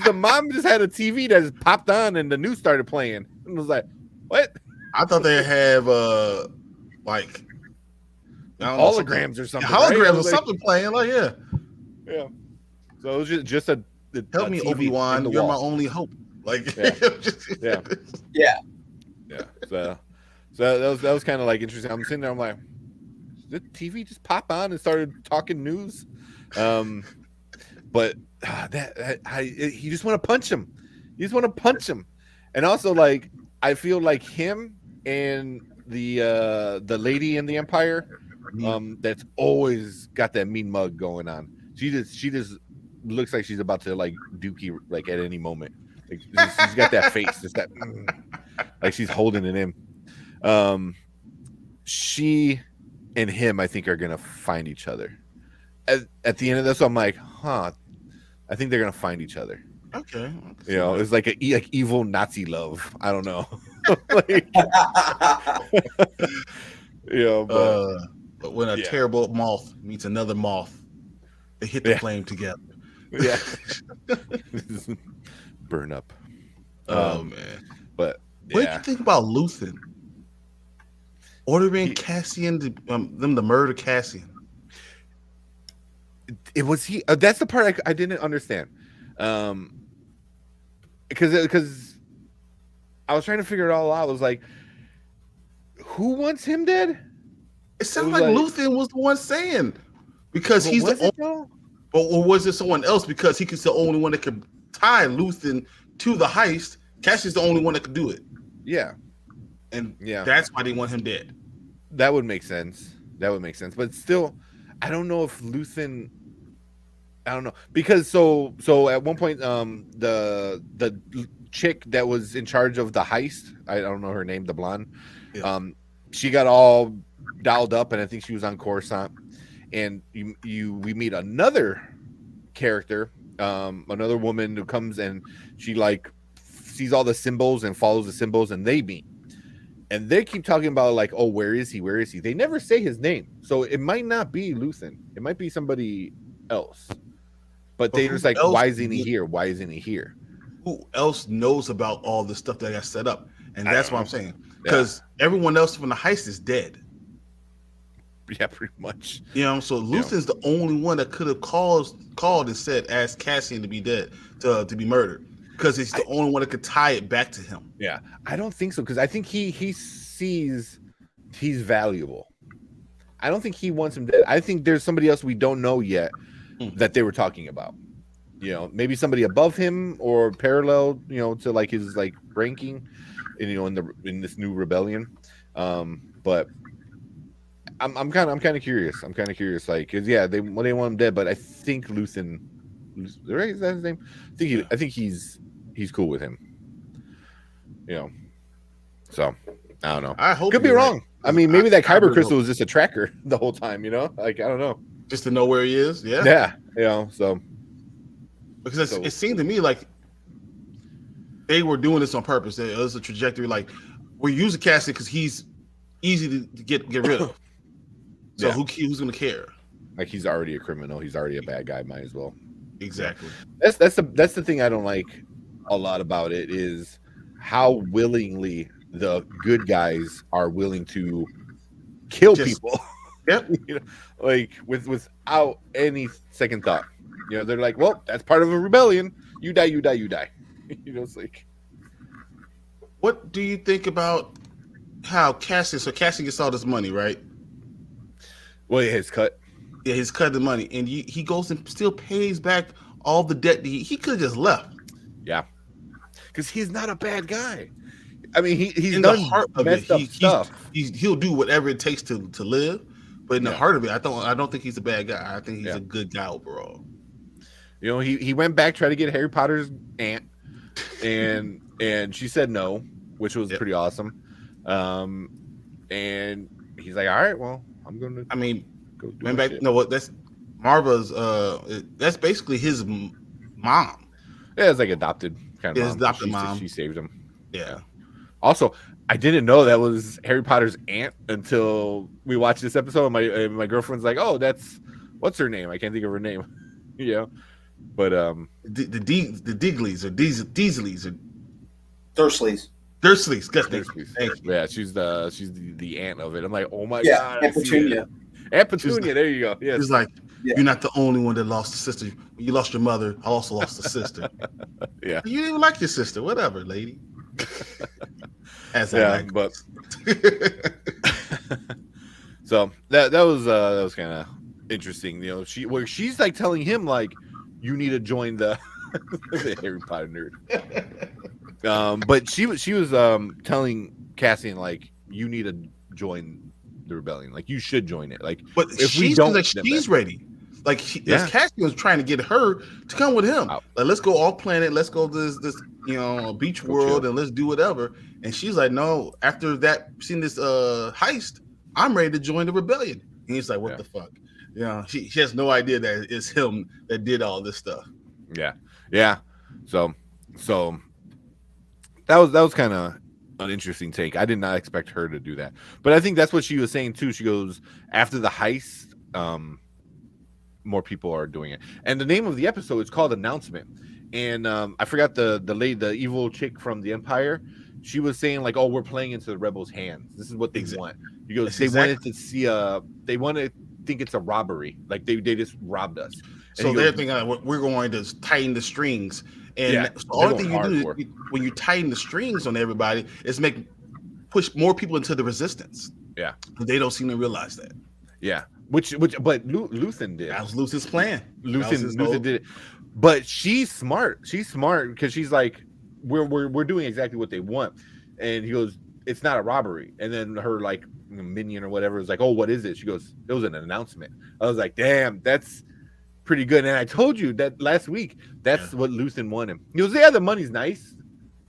the mom just had a TV that just popped on and the news started playing. And was like, what? I thought they have like holograms or something. Holograms or something playing. Like, yeah. So it was just a help me, Obi-Wan. You're my only hope. Like, yeah. So that was kind of like interesting. I'm sitting there. I'm like, did the TV just pop on and started talking news? But you just want to punch him. You just want to punch him. And also, like, I feel like him and the lady in the Empire, that's always got that mean mug going on. She just looks like she's about to like dookie like at any moment. Like, she's got that face, just that like she's holding it in. She and him, I think, are gonna find each other. At the end of this, I'm like, I think they're gonna find each other. Okay. It's like evil Nazi love. I don't know. But when a terrible moth meets another moth, they hit the flame together. Yeah. Burn up. Oh man. But What did you think about Luthen ordering Cassian them to murder Cassian? It was he. That's the part I didn't understand. Because I was trying to figure it all out. I was like, who wants him dead? It sounded like Luthen was the one saying, because he's the only, or was it someone else? Because he was the only one that could tie Luthen to the heist. Cassian's the only one that could do it. Yeah, and that's why they want him dead. That would make sense. But still, I don't know if Luthen. I don't know, because so at one point, the chick that was in charge of the heist, I don't know her name, the blonde, she got all dialed up, and I think she was on Coruscant. And we meet another character, another woman who comes, and she like sees all the symbols and follows the symbols, and they meet. And they keep talking about like, oh, where is he? Where is he? They never say his name, so it might not be Luthen. It might be somebody else. But they're just like, why isn't he here? Why isn't he here? Who else knows about all the stuff that got set up? And that's what I'm saying. Because everyone else from the heist is dead. Yeah, pretty much. You know, so Luthen's the only one that could have called and said, asked Cassian to be dead, to be murdered. Because he's the only one that could tie it back to him. Yeah, I don't think so. Because I think he sees he's valuable. I don't think he wants him dead. I think there's somebody else we don't know yet that they were talking about. You know, maybe somebody above him or parallel, you know, to like his like ranking, you know, in this new rebellion. But I'm kind of curious. Like, cause they want him dead, but I think Luthen, right? Is that his name? I think he's cool with him. You know, so I don't know. I hope could be wrong. Right. I mean, maybe that kyber crystal was just a tracker the whole time. You know, like I don't know. Just to know where he is, yeah. Yeah, you know, so because it seemed to me like they were doing this on purpose. It was a trajectory like we're using Cassian because he's easy to get rid of. So who's going to care? Like he's already a criminal. He's already a bad guy. Might as well. Exactly. That's the thing I don't like a lot about it is how willingly the good guys are willing to kill people. Yep. You know, like without any second thought. You know, they're like, well, that's part of a rebellion. You die, you die, you die. You know, it's like. What do you think about how Cassian gets all this money, right? Well, yeah, his cut. Yeah, his cut of the money. And he goes and still pays back all the debt. He could have just left. Yeah. Because he's not a bad guy. I mean, he's in done the heart of messed it. Up stuff. He'll do whatever it takes to live. But in the heart of it, I don't think he's a bad guy. I think he's a good guy overall. You know, he went back, tried to get Harry Potter's aunt, and she said no, which was pretty awesome. And he's like, all right, well, I'm going to. I mean, go do went back. shit. No, what? That's Marva's. That's basically his mom. Yeah, it's like adopted kind of. His adopted mom. She saved him. Yeah. Also, I didn't know that was Harry Potter's aunt until we watched this episode. And my girlfriend's like, "Oh, what's her name? I can't think of her name." You know, but the Digleys or Deasleys or Dursleys. Thank you. Yeah, she's the aunt of it. I'm like, oh my god, Aunt Petunia. Aunt Petunia. There you go. Yeah, she's like, you're not the only one that lost a sister. When you lost your mother, I also lost a sister. Yeah, you didn't even like your sister. Whatever, lady. But so that was kind of interesting. You know, she's like telling him like, you need to join the Harry Potter nerd. But she was telling Cassian like, you need to join the rebellion. Like you should join it. Like, but if she's like she's ready. Like Cassian was trying to get her to come with him. Like, let's go off planet. Let's go to this beach world and let's do whatever. And she's like, no. After seeing this heist, I'm ready to join the rebellion. And he's like, what the fuck? You know, she has no idea that it's him that did all this stuff. Yeah. So that was kind of an interesting take. I did not expect her to do that, but I think that's what she was saying too. She goes, after the heist, more people are doing it, and the name of the episode is called Announcement. and I forgot the evil chick from the Empire. She was saying like, "Oh, we're playing into the rebels' hands. This is what they want." He goes, That's "They wanted to see they want to think it's a robbery. Like they just robbed us." And So they're thinking we're going to tighten the strings, and so the only thing you do when you tighten the strings on everybody is push more people into the resistance. Yeah, they don't seem to realize that. Yeah, but Luthen did. That was Luthen's plan. Luthen did it, but she's smart. She's smart because she's like, we're doing exactly what they want, and he goes, it's not a robbery. And then her like minion or whatever is like, oh, what is it? She goes, it was an announcement. I was like, damn, that's pretty good. And I told you that last week. That's what Luthen wanted. He goes, yeah, the money's nice,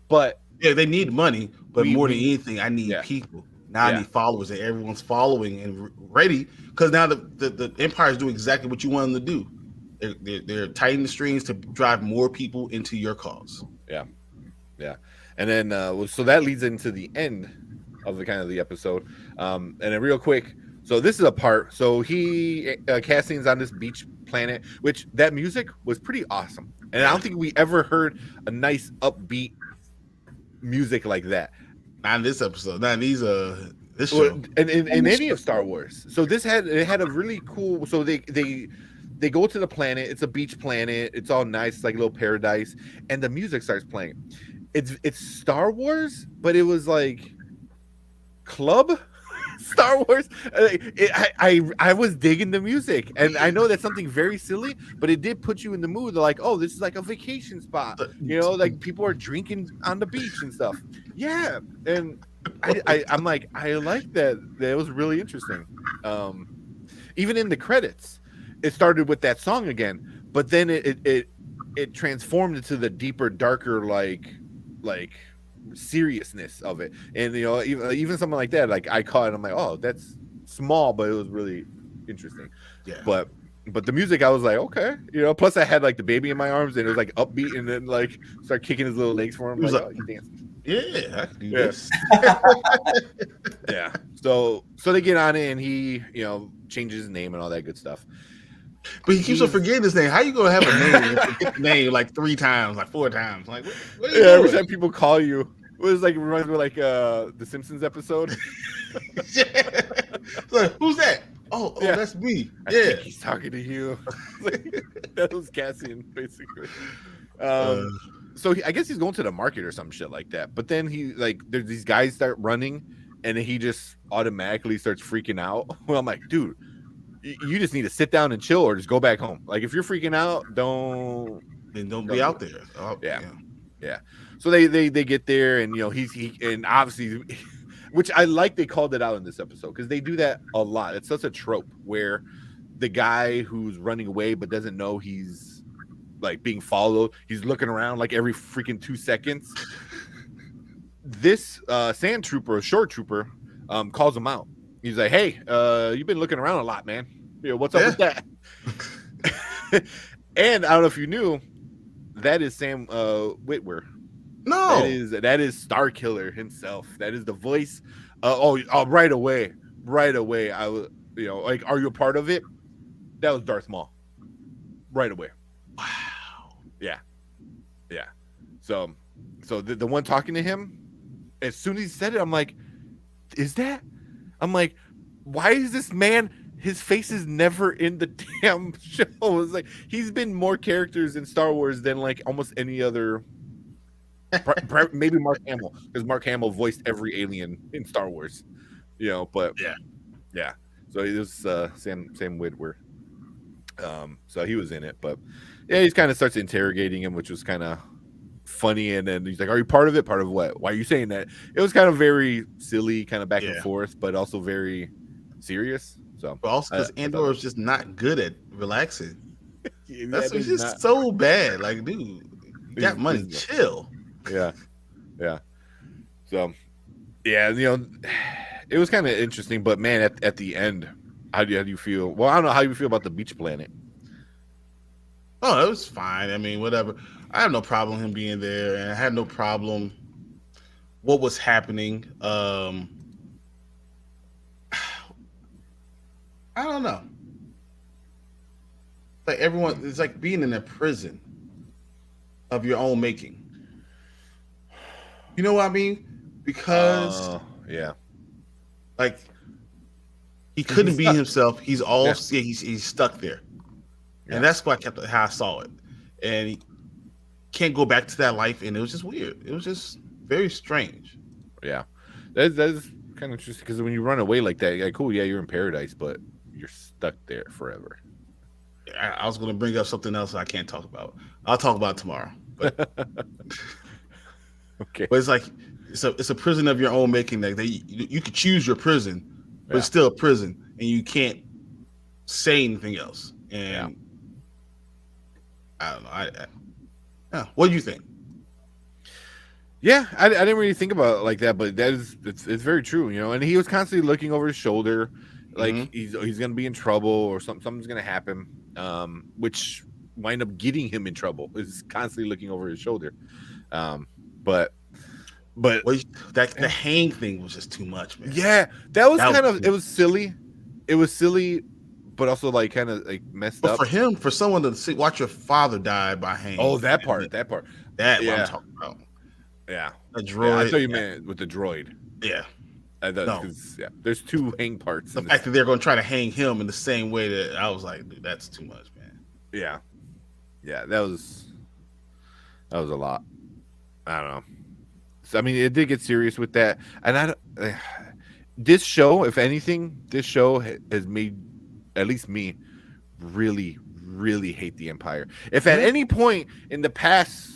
but yeah, they need money, but more than anything, I need people. Now I need followers, and everyone's following and ready, because now the Empire is doing exactly what you want them to do. They're tightening the strings to drive more people into your cause. Yeah. And then so that leads into the end of the episode. And then real quick, so this is a part. So Cassian's on this beach planet, which that music was pretty awesome, and I don't think we ever heard a nice upbeat music like that. Not in this episode. Not in this show. And in any of Star Wars. So it had a really cool. So they go to the planet. It's a beach planet. It's all nice, it's like a little paradise, and the music starts playing. It's Star Wars, but it was like club Star Wars. I was digging the music, and I know that's something very silly, but it did put you in the mood. Like, oh, this is like a vacation spot, like people are drinking on the beach and stuff. Yeah, and I'm like, I like that. That was really interesting. Even in the credits, it started with that song again, but then it transformed into the deeper, darker, like seriousness of it. And even something like that, like I caught it, I'm like, oh, that's small, but it was really interesting. But the music, I was like, okay, plus I had like the baby in my arms, and it was like upbeat, and then like start kicking his little legs for him, like, oh, he's dancing. Yeah, I can do this. Yeah. So they get on it, and he changes his name and all that good stuff. But he keeps on forgetting his name. How you gonna have a name and forget the name like 3 times, like 4 times? Like, what are you doing? Every time people call you, it was like, reminds me of like the Simpsons episode. Like, who's that? Oh, that's me. I think he's talking to you. That was Cassian, basically. So I guess he's going to the market or some shit like that. But then there's these guys start running, and then he just automatically starts freaking out. Well, I'm like, dude, you just need to sit down and chill, or just go back home. Like, if you're freaking out, don't be out there. Oh, yeah. So they get there, and he and obviously, which I like, they called it out in this episode, because they do that a lot. It's such a trope where the guy who's running away but doesn't know he's like being followed, he's looking around like every freaking 2 seconds. This sand trooper, short trooper, calls him out. He's like, hey, you've been looking around a lot, man. What's up with that? And I don't know if you knew, that is Sam Witwer. No, that is Star Killer himself. That is the voice. Right away. I was, like, are you a part of it? That was Darth Maul. Right away. Wow. Yeah. So the one talking to him, as soon as he said it, I'm like, is that? I'm like, why is this man? His face is never in the damn show. It's like, he's been more characters in Star Wars than like almost any other. Maybe Mark Hamill, because Mark Hamill voiced every alien in Star Wars. But yeah. So it was Sam Witwer. So he was in it, but he kind of starts interrogating him, which was kind of funny. And then he's like, are you part of it? Part of what? Why are you saying that? It was kind of very silly, kind of back and forth, but also very serious. So, but also because Andor is just not good at relaxing. That's just not so bad. Like, dude, you got money, chill. Yeah. So, it was kind of interesting, but man, at the end, how do you feel? Well, I don't know how you feel about the beach planet. Oh, it was fine. I mean, whatever. I have no problem him being there, and I had no problem what was happening. I don't know. Like, everyone, it's like being in a prison. of your own making. You know what I mean? Because yeah, like he 'cause couldn't he's be stuck. himself. He's all Yeah. he's stuck there, Yeah. and that's what how I saw it. And he can't go back to that life, and it was just weird. It was just very strange. Yeah, that's kind of interesting because when you run away like that, like, cool, yeah, you're in paradise, but you're stuck there forever. I was going to bring up something else I can't talk about. I'll talk about it tomorrow. But Okay. But it's like it's a prison of your own making. Like you could choose your prison, but it's Yeah. still a prison, and you can't say anything else. And I don't know. Yeah. What do you think? Yeah, I didn't really think about it like that, but it's very true, you know. And he was constantly looking over his shoulder, like he's gonna be in trouble or something's gonna happen, which wind up getting him in trouble. Is constantly looking over his shoulder, but the hang thing was just too much, man. Yeah, that was it was silly. It was silly, but also like kind of like messed up. For him, for someone to watch your father die by hanging. Oh, that part. That's what I'm talking about. Yeah, a droid. Yeah, I thought you meant with the droid. Yeah, there's two hang parts. The fact that they're going to try to hang him in the same way that I was like, dude, that's too much, man. Yeah, that was a lot. I don't know. So, I mean, it did get serious with that, and this show, if anything, has made at least me really, really hate the Empire. If at any point in the past,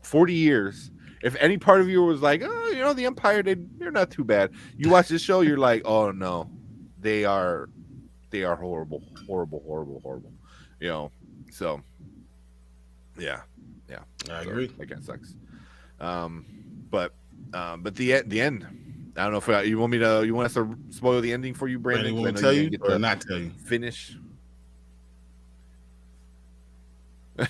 40 years, if any part of you was like, oh, you know, the Empire, they're not too bad. You watch this show, you're like, oh no, they are horrible, horrible, horrible, horrible. You know, so yeah, I agree. That kind of sucks. But the end. I don't know if you want us to spoil the ending for you, Brandon. Want to tell you or not tell you? Finish. All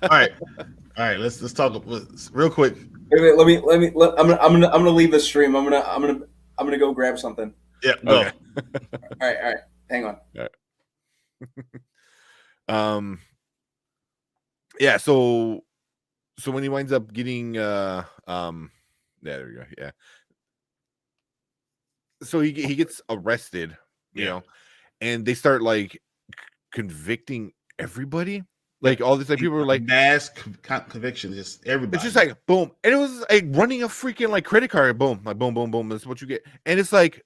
right. Let's talk real quick. Wait, I'm gonna leave the stream. I'm gonna go grab something. Yeah. Go. Okay. All right. Hang on. All right. Yeah. So when he winds up getting there we go. Yeah. So he gets arrested, you know, and they start like convicting everybody. Like all this, like people were like mass conviction, just everybody. It's just like boom, and it was like running a freaking like credit card, boom, like boom, boom, boom. That's what you get, and it's like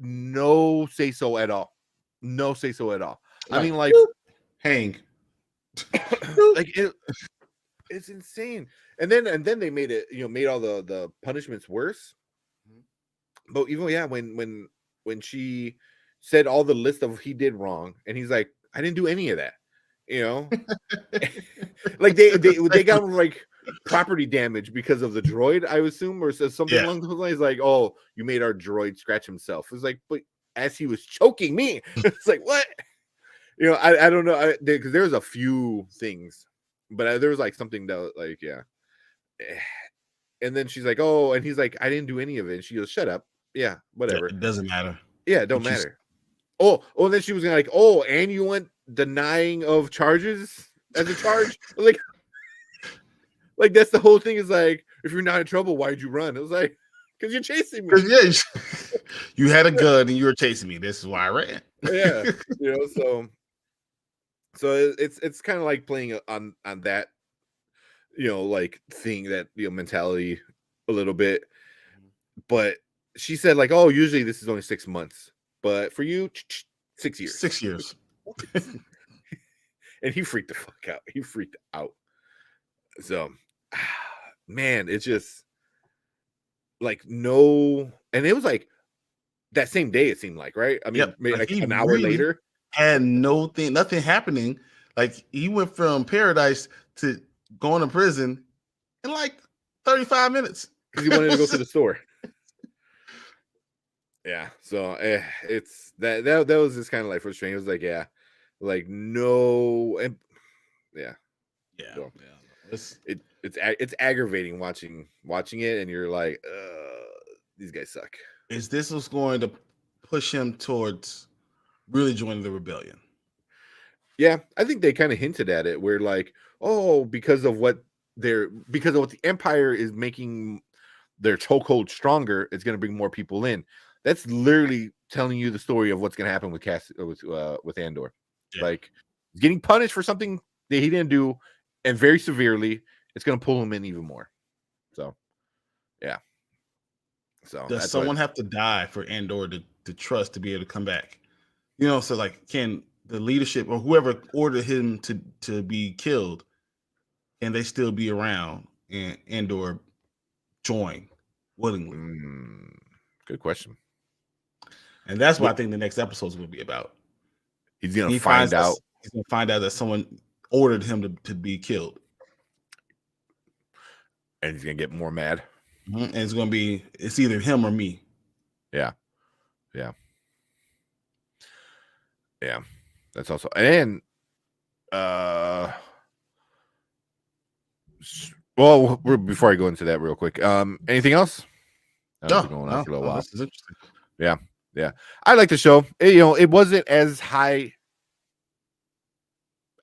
no say so at all, no say so at all. I mean, like hang, like it's insane. And then they made it, made all the punishments worse. But even when she said all the list of he did wrong, and he's like, I didn't do any of that. Like they got like property damage because of the droid, I assume, or says something along those lines, like, oh, you made our droid scratch himself. It's like, but as he was choking me, it's like, what? I don't know, because there was a few things, but there was like something that like, and then she's like, oh, and he's like, I didn't do any of it, and she goes, shut up, whatever, it doesn't matter. It don't matter. Oh, and then she was like, oh, and you went denying of charges as a charge. like that's the whole thing, is like, if you're not in trouble, why'd you run? It was like, because you're chasing me. You had a gun and you were chasing me. This is why I ran. So it's kind of like playing on that, like thing, that mentality a little bit. But she said like, oh, usually this is only 6 months, but for you, 6 years. 6 years. And he freaked the fuck out. He freaked out. So, man, it's just like no, and it was like that same day, it seemed like, right? I mean, maybe like an hour later, had nothing happening. Like he went from paradise to going to prison in like 35 minutes because he wanted to go to the store. Yeah, so it's that was just kind of like frustrating. It was like, like no, and so, it's aggravating watching it, and you're like, these guys suck. Is this what's going to push him towards really joining the rebellion? Yeah, I think they kind of hinted at it where like, oh, because of what the Empire is making their chokehold stronger, it's going to bring more people in. That's literally telling you the story of what's going to happen with Andor. Yeah. Like, he's getting punished for something that he didn't do, and very severely. It's going to pull him in even more. So, yeah. So Does someone have to die for Andor to trust to be able to come back? You know, so like, can the leadership or whoever ordered him to be killed, can they still be around and Andor join willingly? Good question. And that's what I think the next episode is going to be about. He's going to find out. He's going to find out that someone ordered him to be killed, and he's going to get more mad. And it's either him or me. Yeah. That's also, and well, before I go into that real quick, anything else? Going on for a little while. This is interesting. Yeah. I like the show. It wasn't as high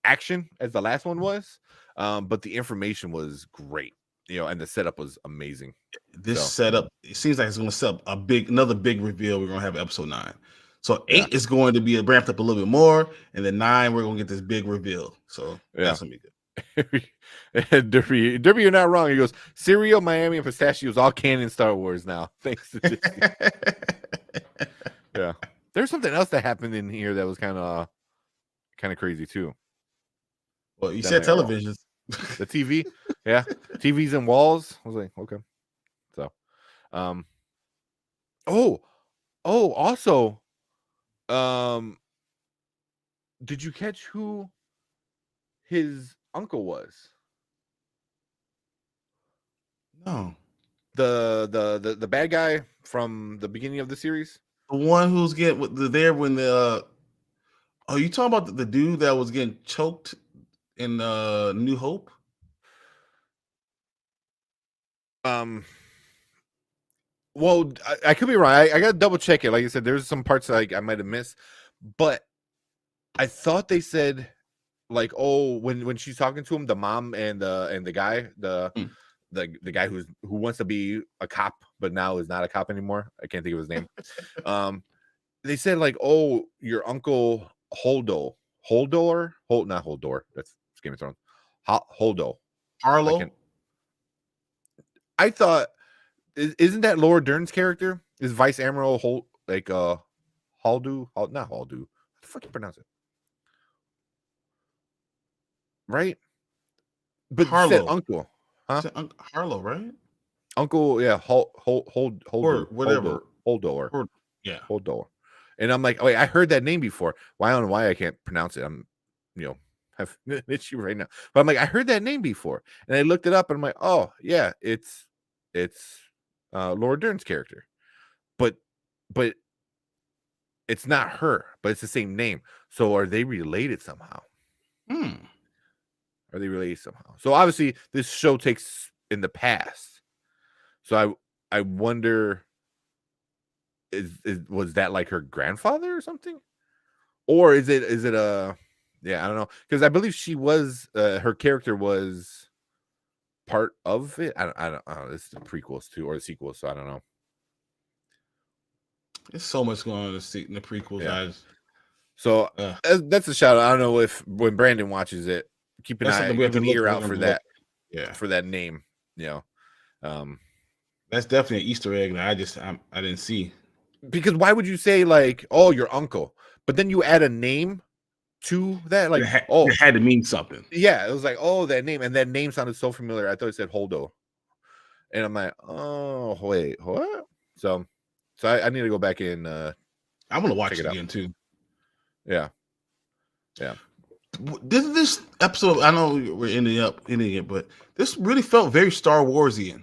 action as the last one was, but the information was great. And the setup was amazing. This setup, it seems like it's going to set up another big reveal. We're going to have episode 9. So 8 is going to be ramped up a little bit more, and then 9 we're going to get this big reveal. So that's going to be good. Derby, you're not wrong. He goes, cereal, Miami, and pistachios, all canon Star Wars now. Thanks to Disney. Yeah. There's something else that happened in here that was kind of crazy too. Well, you said televisions. The TV, yeah, TVs and walls. I was like, okay. So, also, did you catch who his uncle was? No, the bad guy from the beginning of the series. The one who's getting there when the oh, you talking about the dude that was getting choked in New Hope? Well, I could be wrong. I gotta double check it. Like I said, there's some parts that I might have missed, but I thought they said like, oh, when she's talking to him, the mom and the guy, the guy who wants to be a cop but now is not a cop anymore. I can't think of his name. They said like, oh, your uncle Holdor, not Holdor. That's Game of Thrones. Holdo. Harlow. I thought, isn't that Laura Dern's character? Is Vice Admiral Haldu? Not Haldu. How the fuck you pronounce it? Right? But Harlow. Said uncle. Huh? Harlow, right? Uncle, yeah. Or whatever. Holdor. Yeah. Holdor. And I'm like, oh, wait, I heard that name before. I don't know why I can't pronounce it. I'm, have an issue right now. But I'm like, I heard that name before. And I looked it up and I'm like, oh, yeah, it's Laura Dern's character. But it's not her, but it's the same name. So are they related somehow? Are they related somehow? So obviously this show takes in the past. So I wonder, was that like her grandfather or something? Or is it a, yeah, I don't know. Because I believe she was, her character was part of it. I don't know. This is the prequels too, or the sequels, so I don't know. There's so much going on in the prequels. Yeah. So that's a shout out. I don't know if when Brandon watches it, keep an ear out for that. Yeah, for that name. That's definitely an Easter egg that I didn't see. Because why would you say like, oh, your uncle, but then you add a name to that? Like, it had to mean something. Yeah, it was like, oh, that name, and that name sounded so familiar. I thought it said Holdo, and I'm like, oh, wait, what? So I need to go back in. I'm gonna watch it again too. Yeah. This episode, I know we're ending it, but this really felt very Star Warsian.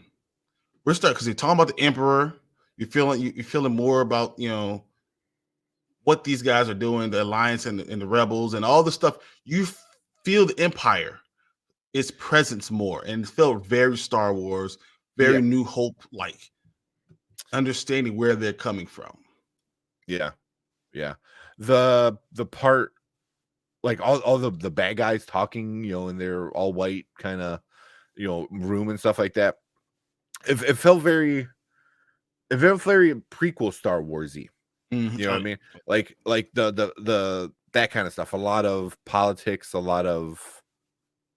We're starting because you're talking about the Emperor. You're feeling more about what these guys are doing, the Alliance and the Rebels and all the stuff. You feel the Empire, its presence more, and it felt very Star Wars, very New Hope, like understanding where they're coming from. Yeah. The part like all the bad guys talking, in their all white kind of, room and stuff like that. It felt very prequel Star Warsy. Mhm. You know what I mean? Like the that kind of stuff. A lot of politics, a lot of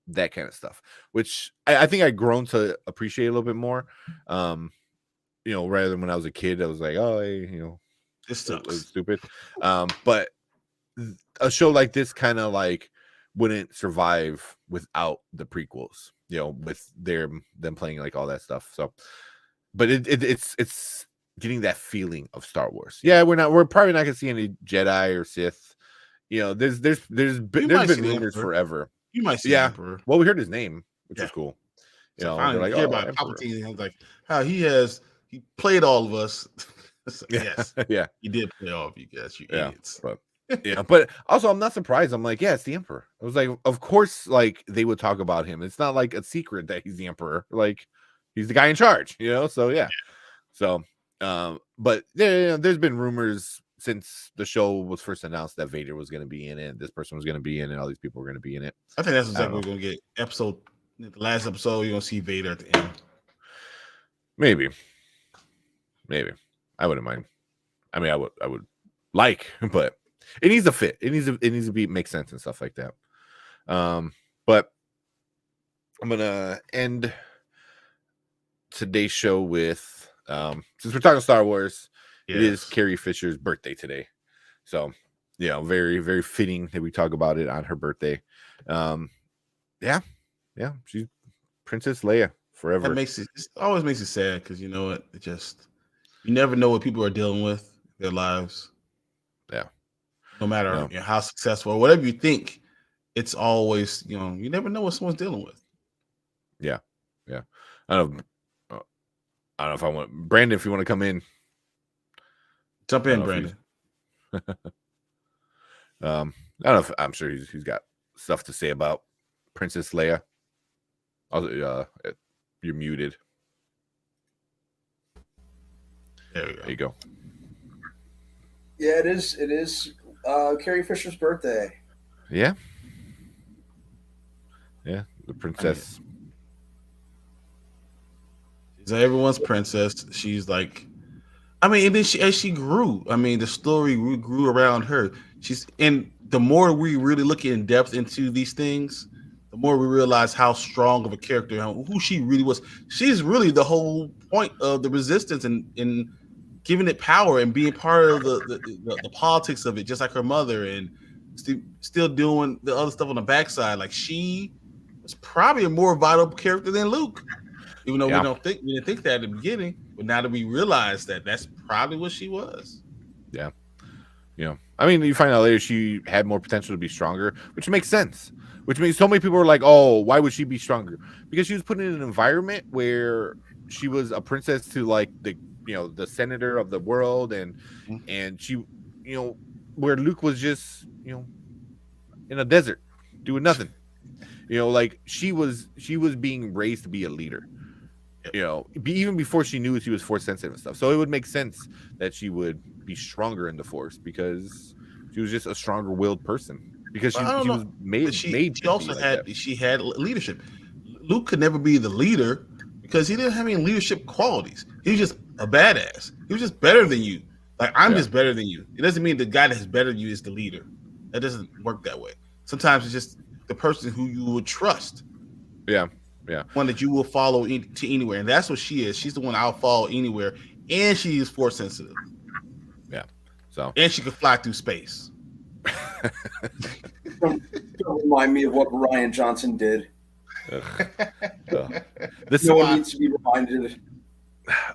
that kind of stuff, which I think I've grown to appreciate a little bit more. Rather than when I was a kid, I was like, oh, hey, This it was sucks. stupid. But a show like this kind of like wouldn't survive without the prequels, with them playing like all that stuff. So, but it's getting that feeling of Star Wars. Yeah, we're probably not gonna see any Jedi or Sith. There's been rumors forever. You might see Emperor. Well, we heard his name, which is cool. So they're like, hear oh, about Emperor. Palpatine, and like how he played all of us. So, yes, yeah, he did play all of you guys. You idiots. But but also I'm not surprised. I'm like, yeah, it's the Emperor. I was like, of course, like they would talk about him. It's not like a secret that he's the Emperor. Like he's the guy in charge, So yeah. So but there's been rumors since the show was first announced that Vader was going to be in it, this person was going to be in it, all these people were going to be in it. I think that's exactly what we're going to get. The last episode, you're going to see Vader at the end. Maybe. I wouldn't mind. I mean, I would like, but it needs to fit. It needs to make sense and stuff like that. But I'm gonna end today's show with since we're talking Star Wars, it is Carrie Fisher's birthday today. So very, very fitting that we talk about it on her birthday. She's Princess Leia forever. It always makes it sad because you know what? You never know what people are dealing with in their lives. Yeah. No matter how successful or whatever you think, it's always, you never know what someone's dealing with. Yeah. I don't know if I want Brandon, if you want to come in. Jump in, Brandon. I don't know if I'm sure he's got stuff to say about Princess Leia. You're muted. There you go. Yeah, it is Carrie Fisher's birthday. Yeah. The princess. She's everyone's princess. She's like, and then as she grew, the story grew around her. And the more we really look in depth into these things, the more we realize how strong of a character, who she really was. She's really the whole point of the resistance and giving it power and being part of the politics of it, just like her mother, and still doing the other stuff on the backside. Like she was probably a more vital character than Luke, even though we didn't think that at the beginning. But now that we realize that's probably what she was. Yeah. I mean, you find out later she had more potential to be stronger, which makes sense. Which means so many people are like, "Oh, why would she be stronger?" Because she was put in an environment where she was a princess to like the senator of the world, and she, where Luke was just in a desert doing nothing. Like she was being raised to be a leader. Even before she knew she was force sensitive and stuff. So it would make sense that she would be stronger in the force because she was just a stronger willed person. Because she was made. She also had leadership. Luke could never be the leader because he didn't have any leadership qualities. He was just a badass. He was just better than you. Like I'm just better than you. It doesn't mean the guy that's better than you is the leader. That doesn't work that way. Sometimes it's just the person who you would trust. Yeah. One that you will follow to anywhere, and that's what she is. She's the one I'll follow anywhere, and she is force sensitive. Yeah. So and she can fly through space. Don't remind me of what Ryan Johnson did. No one needs to be reminded.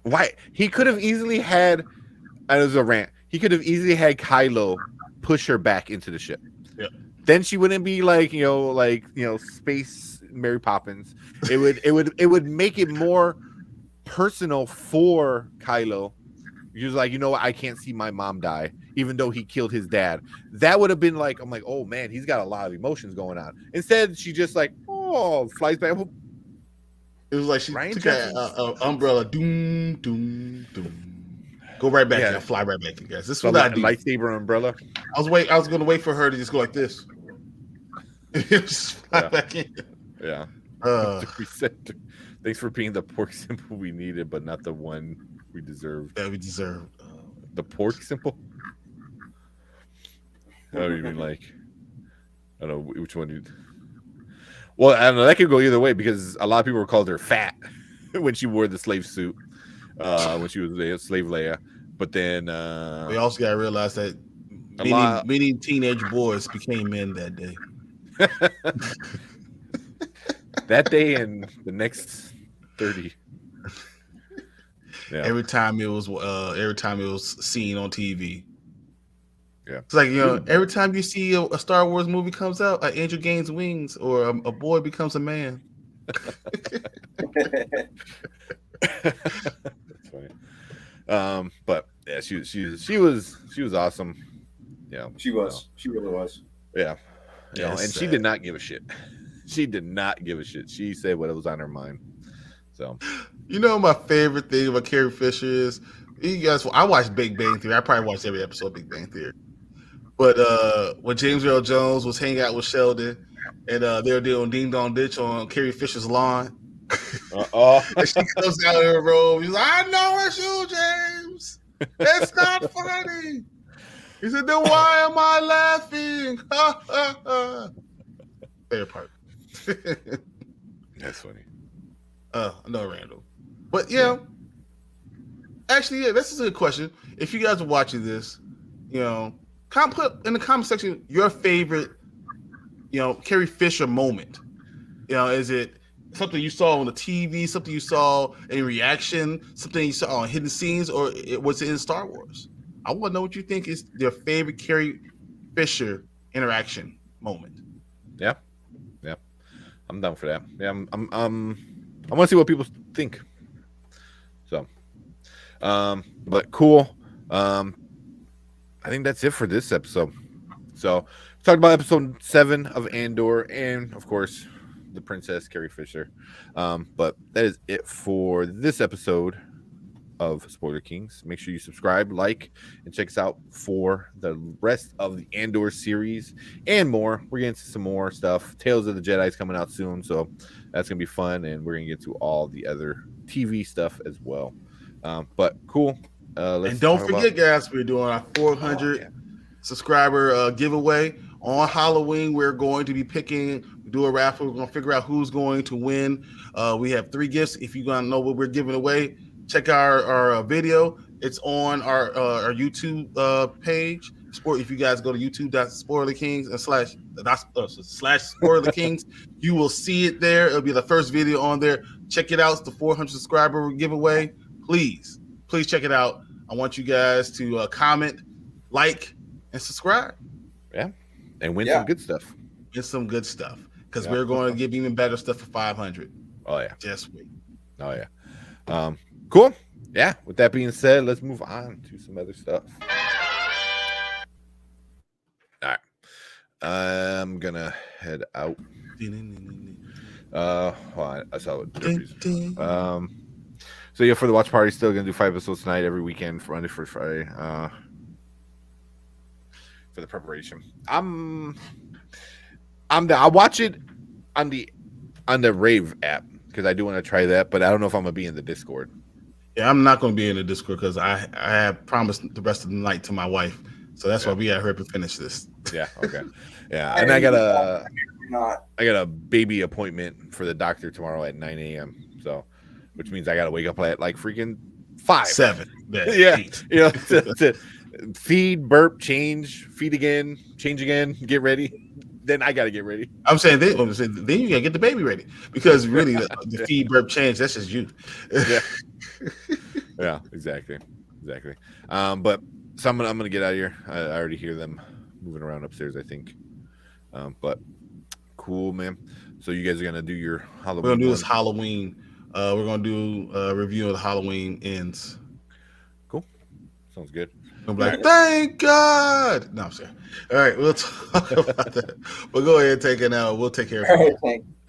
Why he could have easily had. It was a rant. He could have easily had Kylo push her back into the ship. Yeah. Then she wouldn't be like space Mary Poppins. It would make it more personal for Kylo. He was like, what? I can't see my mom die, even though he killed his dad. That would have been like, I'm like, oh man, he's got a lot of emotions going on. Instead, she just like, flies back. It was like she took an umbrella, doom, doom, doom. Go right back and fly right back, you guys. This is what I do. Lightsaber umbrella. I was going to wait for her to just go like this. Just fly Yeah. back in. Yeah. Uh, We said, thanks for being the pork symbol we needed, but not the one we deserved. that we deserve. The pork symbol? Oh, you mean like, I don't know which one you. Well, I don't know. That could go either way because a lot of people were called her fat when she wore the slave suit, when she was a slave Leia. But then We also got to realize that many teenage boys became men that day. That day and the next 30. Yeah. Every time it was seen on TV. Yeah. It's like, every time you see a Star Wars movie comes out, an angel gains wings or a boy becomes a man. That's funny. But yeah, she was awesome. Yeah. She was. She really was. Yeah. Yeah, and she did not give a shit. She did not give a shit. She said what was on her mind. So, my favorite thing about Carrie Fisher is, I watched Big Bang Theory. I probably watched every episode of Big Bang Theory. But when James Earl Jones was hanging out with Sheldon and they were doing Ding Dong Ditch on Carrie Fisher's lawn, and she comes out in her robe. He's like, I know it's you, James. It's not funny. He said, then why am I laughing? Favorite part. that's funny. No, Randall. But yeah. Actually, yeah, this is a good question. If you guys are watching this, put in the comment section your favorite, Carrie Fisher moment. Is it something you saw on the TV, something you saw in reaction, something you saw on hidden scenes, or was it in Star Wars? I want to know what you think is your favorite Carrie Fisher interaction moment. Yeah. I'm down for that. Yeah, I want to see what people think. So, but cool. I think that's it for this episode. So, we talked about episode 7 of Andor, and of course, the Princess Carrie Fisher. But that is it for this episode of Spoiler Kings. Make sure you subscribe, like, and check us out for the rest of the Andor series and more. We're getting to some more stuff. Tales of the Jedi is coming out soon, so that's gonna be fun, and we're gonna get to all the other TV stuff as well. But cool. And don't forget, guys, we're doing our 400 subscriber giveaway on Halloween. We're going to be do a raffle. We're going to figure out who's going to win. We have 3 gifts. If you want to know what we're giving away, check our video. It's on our YouTube page. If you guys go to youtube.spoilerkings and slash Spoiler Kings, you will see it there. It'll be the first video on there. Check it out. It's the 400 subscriber giveaway. Please check it out. I want you guys to comment, like, and subscribe. Yeah, and win some good stuff. It's some good stuff because we're going to give even better stuff for 500. Oh yeah, just wait. Oh yeah. Cool. Yeah. With that being said, let's move on to some other stuff. All right. I'm gonna head out. I saw it. So yeah, for the watch party, still gonna do 5 episodes tonight every weekend for Monday for Friday. For the preparation, I'm down. I watch it on the Rave app because I do want to try that, but I don't know if I'm gonna be in the Discord. Yeah, I'm not gonna be in the Discord because I have promised the rest of the night to my wife, so that's why we got her to finish this. Yeah. Okay. Yeah, and I got a baby appointment for the doctor tomorrow at 9 a.m. So, which means I got to wake up at like freaking 5, 7. Yeah, 8. To feed, burp, change, feed again, change again, get ready. Then I got to get ready. I'm saying then you got to get the baby ready because really the feed, burp, change, that's just you. Yeah. Yeah, exactly. But so I'm gonna get out of here. I already hear them moving around upstairs, I think. But cool, man. So you guys are gonna do your Halloween. We're gonna do this Halloween. We're gonna do a review of the Halloween ends. Cool. Sounds good. I'm like, thank God. No, I'm sorry. All right, we'll talk about that. But go ahead and take it now. We'll take care of it.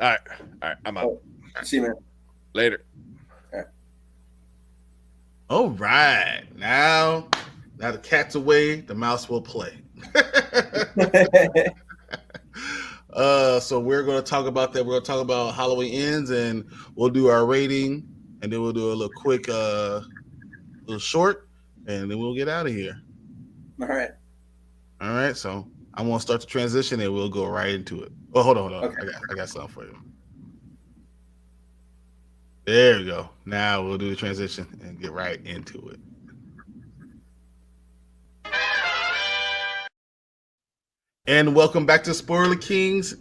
All right. I'm out. See you, man. Later. All right. Now the cat's away, the mouse will play. So we're going to talk about that. We're going to talk about Halloween Ends, and we'll do our rating, and then we'll do a little quick, little short, and then we'll get out of here. All right. All right. So I'm going to start the transition, and we'll go right into it. Oh, hold on. Okay. I got something for you. There we go. Now we'll do the transition and get right into it. And welcome back to Spoiler Kings.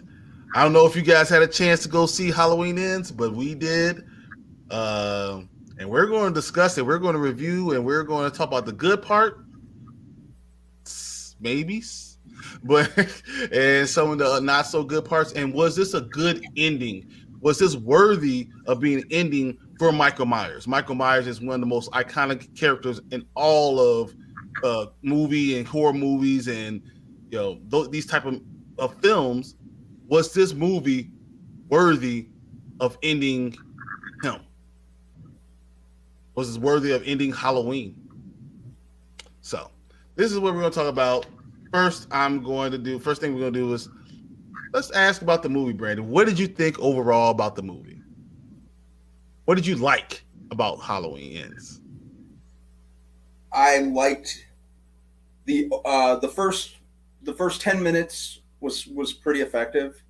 I don't know if you guys had a chance to go see Halloween Ends, but we did. And we're going to discuss it. We're going to review, and we're going to talk about the good part, maybe, but and some of the not so good parts. And was this a good ending? Was this worthy of being an ending for Michael Myers? Michael Myers is one of the most iconic characters in all of movie and horror movies, and these type of films. Was this movie worthy of ending him? Was it worthy of ending Halloween? So this is what we're going to talk about. First thing we're going to do is let's ask about the movie, Brandon. What did you think overall about the movie? What did you like about Halloween Ends? I liked the first 10 minutes was pretty effective.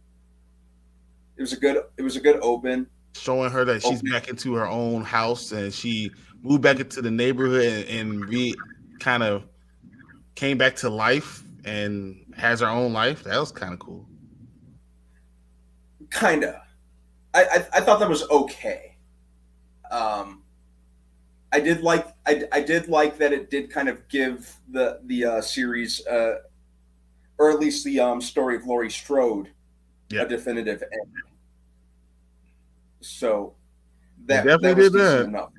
It was a good open. Showing her that she's back into her own house, and she moved back into the neighborhood and kind of came back to life and has her own life. That was kind of cool. Kinda. I thought that was okay. I did like that it did kind of give the series or at least the story of Laurie Strode a definitive end. So that was decent enough.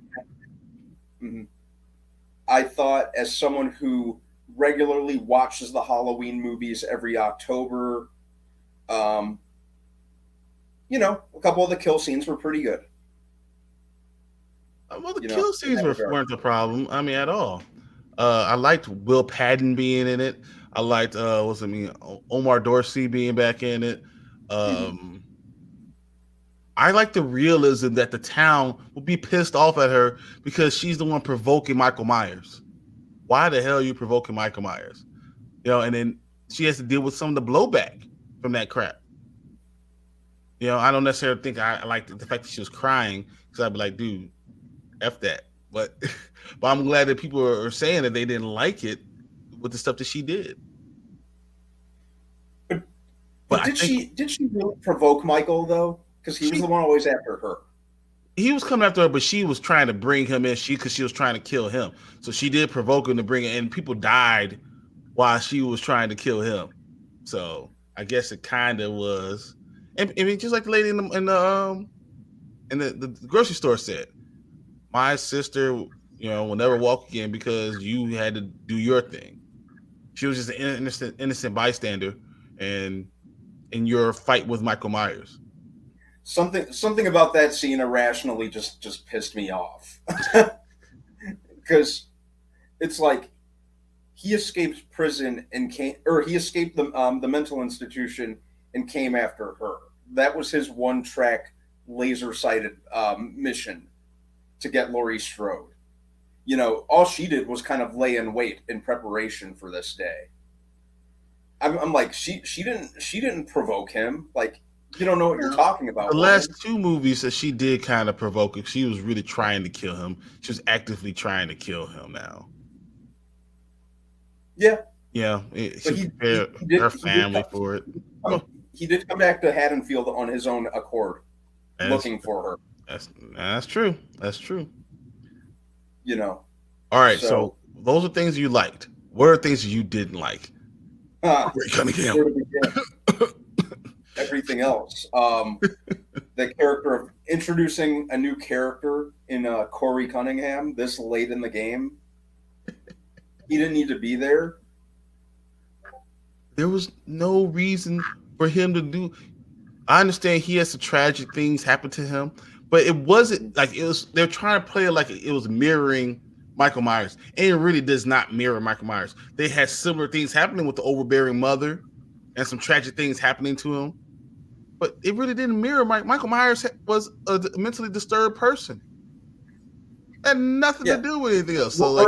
Mm-hmm. I thought, as someone who regularly watches the Halloween movies every October, a couple of the kill scenes were pretty good. Well, the kill scenes weren't the problem. I mean, at all. I liked Will Patton being in it. I liked Omar Dorsey being back in it. I like the realism that the town will be pissed off at her because she's the one provoking Michael Myers. Why the hell are you provoking Michael Myers? And then she has to deal with some of the blowback from that crap. I don't necessarily think I like the fact that she was crying, because I'd be like, dude, F that. But I'm glad that people are saying that they didn't like it with the stuff that she did. But did she really provoke Michael, though? Because he was the one always after her. He was coming after her, but she was trying to bring him in. Because she was trying to kill him. So she did provoke him to bring it, and people died while she was trying to kill him. So I guess it kind of was. And I mean, just like the lady in the grocery store said, my sister, will never walk again because you had to do your thing. She was just an innocent bystander, and in your fight with Michael Myers. Something about that scene irrationally just pissed me off, because it's like he escaped prison and he escaped the mental institution and came after her. That was his one-track, laser-sighted mission to get Laurie Strode. All she did was kind of lay in wait in preparation for this day. I'm like, she didn't provoke him. Like, you don't know what you're talking about. The last two movies that she did kind of provoke him. She was really trying to kill him. She was actively trying to kill him now. Yeah. Yeah. She prepared her family for it. He did come back to Haddonfield on his own accord, looking for her. That's true. That's true. All right. So those are things you liked. What are things you didn't like? Everything else. The character of introducing a new character in Corey Cunningham this late in the game. He didn't need to be there. There was no reason for him to do. I understand he has some tragic things happen to him, but it wasn't like it was. They're trying to play it like it was mirroring Michael Myers, and it really does not mirror Michael Myers. They had similar things happening with the overbearing mother, and some tragic things happening to him. but it really didn't mirror Michael Myers was a mentally disturbed person. Had nothing to do with anything else. So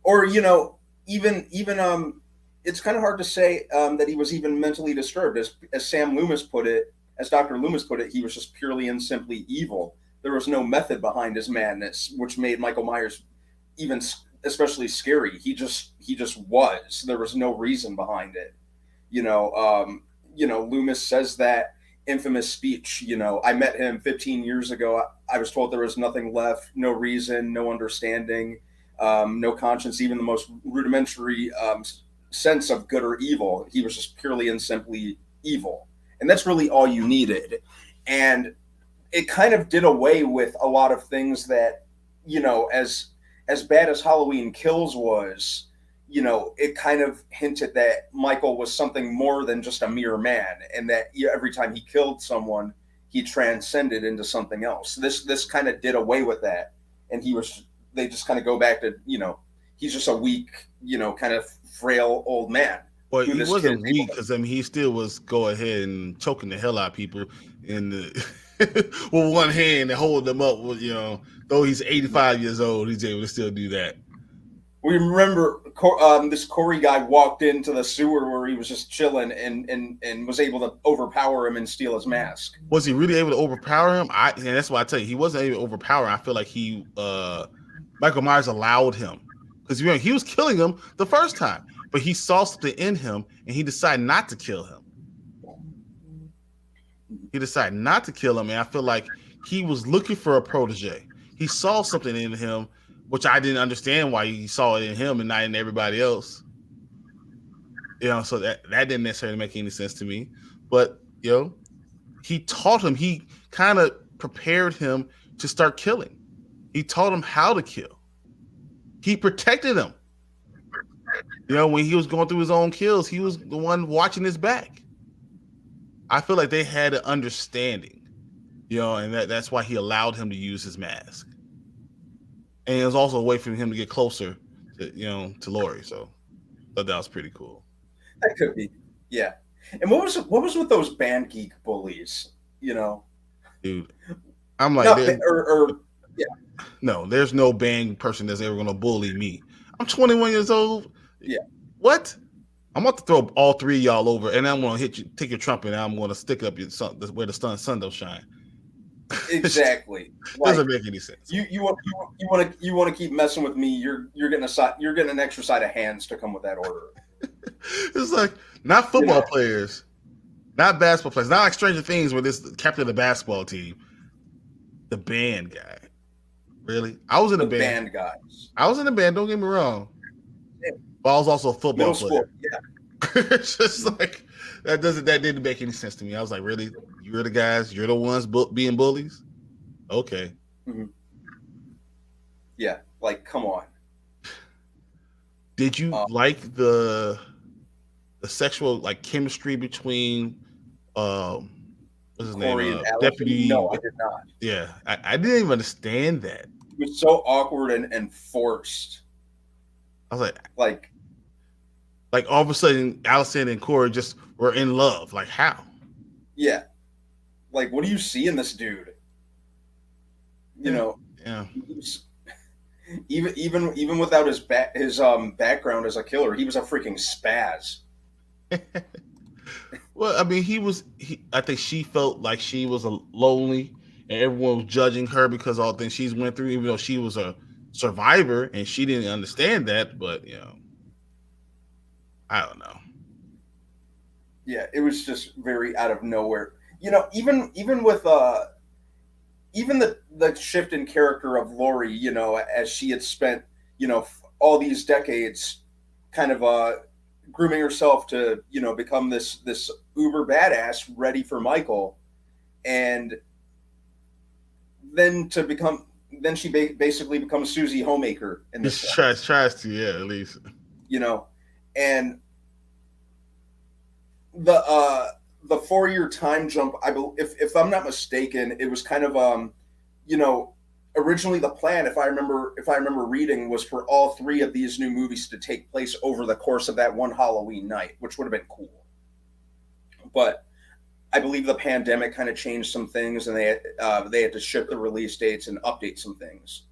or even it's kind of hard to say that he was even mentally disturbed. As Sam Loomis put it, as Dr. Loomis put it, he was just purely and simply evil. There was no method behind his madness, which made Michael Myers even especially scary. He just was. There was no reason behind it. Loomis says that infamous speech. I met him 15 years ago. I was told there was nothing left, no reason, no understanding, no conscience, even the most rudimentary sense of good or evil. He was just purely and simply evil. And that's really all you needed. And it kind of did away with a lot of things that, as bad as Halloween Kills was, it kind of hinted that Michael was something more than just a mere man, and that every time he killed someone, he transcended into something else. This kind of did away with that, and they just kind of go back to, he's just a weak, kind of frail old man. Well, he wasn't weak because he still was go ahead and choking the hell out of people in the with one hand and hold them up with, though he's 85 years old, he's able to still do that. We remember this Corey guy walked into the sewer where he was just chilling and was able to overpower him and steal his mask. Was he really able to overpower him? And that's why I tell you, he wasn't able to overpower him. I feel like Michael Myers allowed him, because he was killing him the first time, but he saw something in him and he decided not to kill him. He decided not to kill him, and I feel like he was looking for a protege. He saw something in him, which I didn't understand why he saw it in him and not in everybody else. So that didn't necessarily make any sense to me. But, he taught him, he kind of prepared him to start killing. He taught him how to kill. He protected him. When he was going through his own kills, he was the one watching his back. I feel like they had an understanding, and that's why he allowed him to use his mask. And it was also a way for him to get closer to Laurie. So I thought that was pretty cool. That could be. Yeah. And what was with those band geek bullies, Dude, I'm like, yeah. No, there's no band person that's ever going to bully me. I'm 21 years old. Yeah. What? I'm about to throw all three of y'all over, and I'm going to take your trumpet, and I'm going to stick up your sun where the sun don't shine. Exactly. Doesn't make any sense. You want to keep messing with me? You're getting an extra side of hands to come with that order. It's like not football players, not basketball players, not like Stranger Things where this captain of the basketball team, the band guy. Really, I was in a band. Band guys. I was in a band. Don't get me wrong. Yeah. But I was also a football player. Yeah. It's just like that didn't make any sense to me. I was like, really? You're the guys? You're the ones being bullies? Okay. Mm-hmm. Yeah, like come on. Did you like the sexual chemistry between what's his Corey name? And Deputy? No, I did not. Yeah, I didn't even understand that. It was so awkward and forced. I was like all of a sudden, Allison and Corey just were in love. Like how? Yeah. Like, what do you see in this dude? Yeah. Even without his background as a killer, he was a freaking spaz. Well, I mean, I think she felt like she was lonely, and everyone was judging her because of all the things she's went through, even though she was a survivor and she didn't understand that. But I don't know. Yeah, it was just very out of nowhere. Even with even the shift in character of Laurie, as she had spent, all these decades kind of grooming herself to, become this uber badass ready for Michael. And then she basically becomes Susie Homemaker in this. Tries to, yeah, at least. And the 4-year time jump, if I'm not mistaken, it was kind of originally the plan, if I remember reading, was for all 3 of these new movies to take place over the course of that one Halloween night, which would have been cool. but I believe the pandemic kind of changed some things, and they had to shift the release dates and update some things.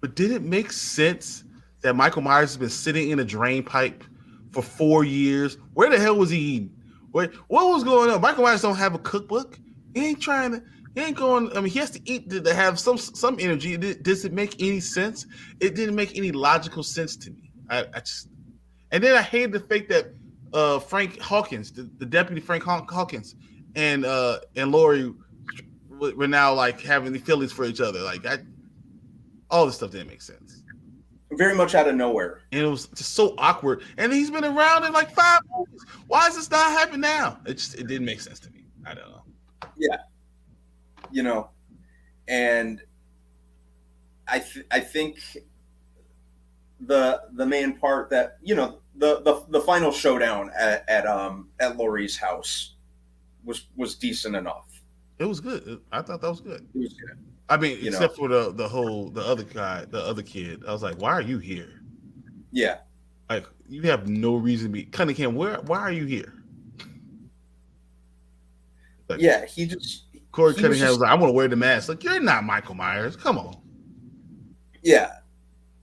But did it make sense that Michael Myers has been sitting in a drain pipe for 4 years? Where the hell was he eating? What was going on? Michael Myers don't have a cookbook. He ain't going. I mean, he has to eat to have some energy. Does it make any sense? It didn't make any logical sense to me. And then I hated the fact that Frank Hawkins, the deputy Frank Hawkins, and Laurie were now like having the feelings for each other. Like all this stuff didn't make sense. Very much out of nowhere. And it was just so awkward. And he's been around in like 5 movies. Why is this not happening now? It didn't make sense to me. I don't know. Yeah. And I think the main part that, the final showdown at Laurie's house was decent enough. It was good. I thought that was good. It was good. I mean, except for the other guy, the other kid. I was like, why are you here? Yeah. Like, you have no reason to be. Cunningham, why are you here? Like, yeah, Corey Cunningham was like, I want to wear the mask. Like, you're not Michael Myers. Come on. Yeah.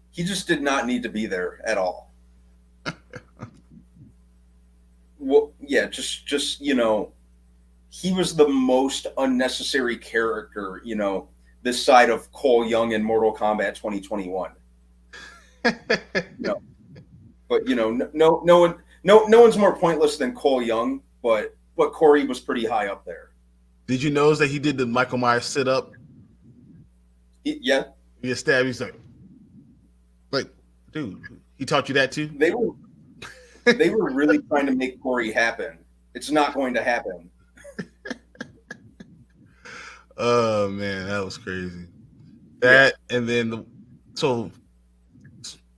He just did not need to be there at all. Well, yeah, just he was the most unnecessary character, this side of Cole Young in Mortal Kombat 2021. But no one's more pointless than Cole Young, but Corey was pretty high up there. Did you notice that he did the Michael Myers sit up? Yeah. He stabbed. He's like, dude, he taught you that too? They were really trying to make Corey happen. It's not going to happen. Oh man, that was crazy. That and then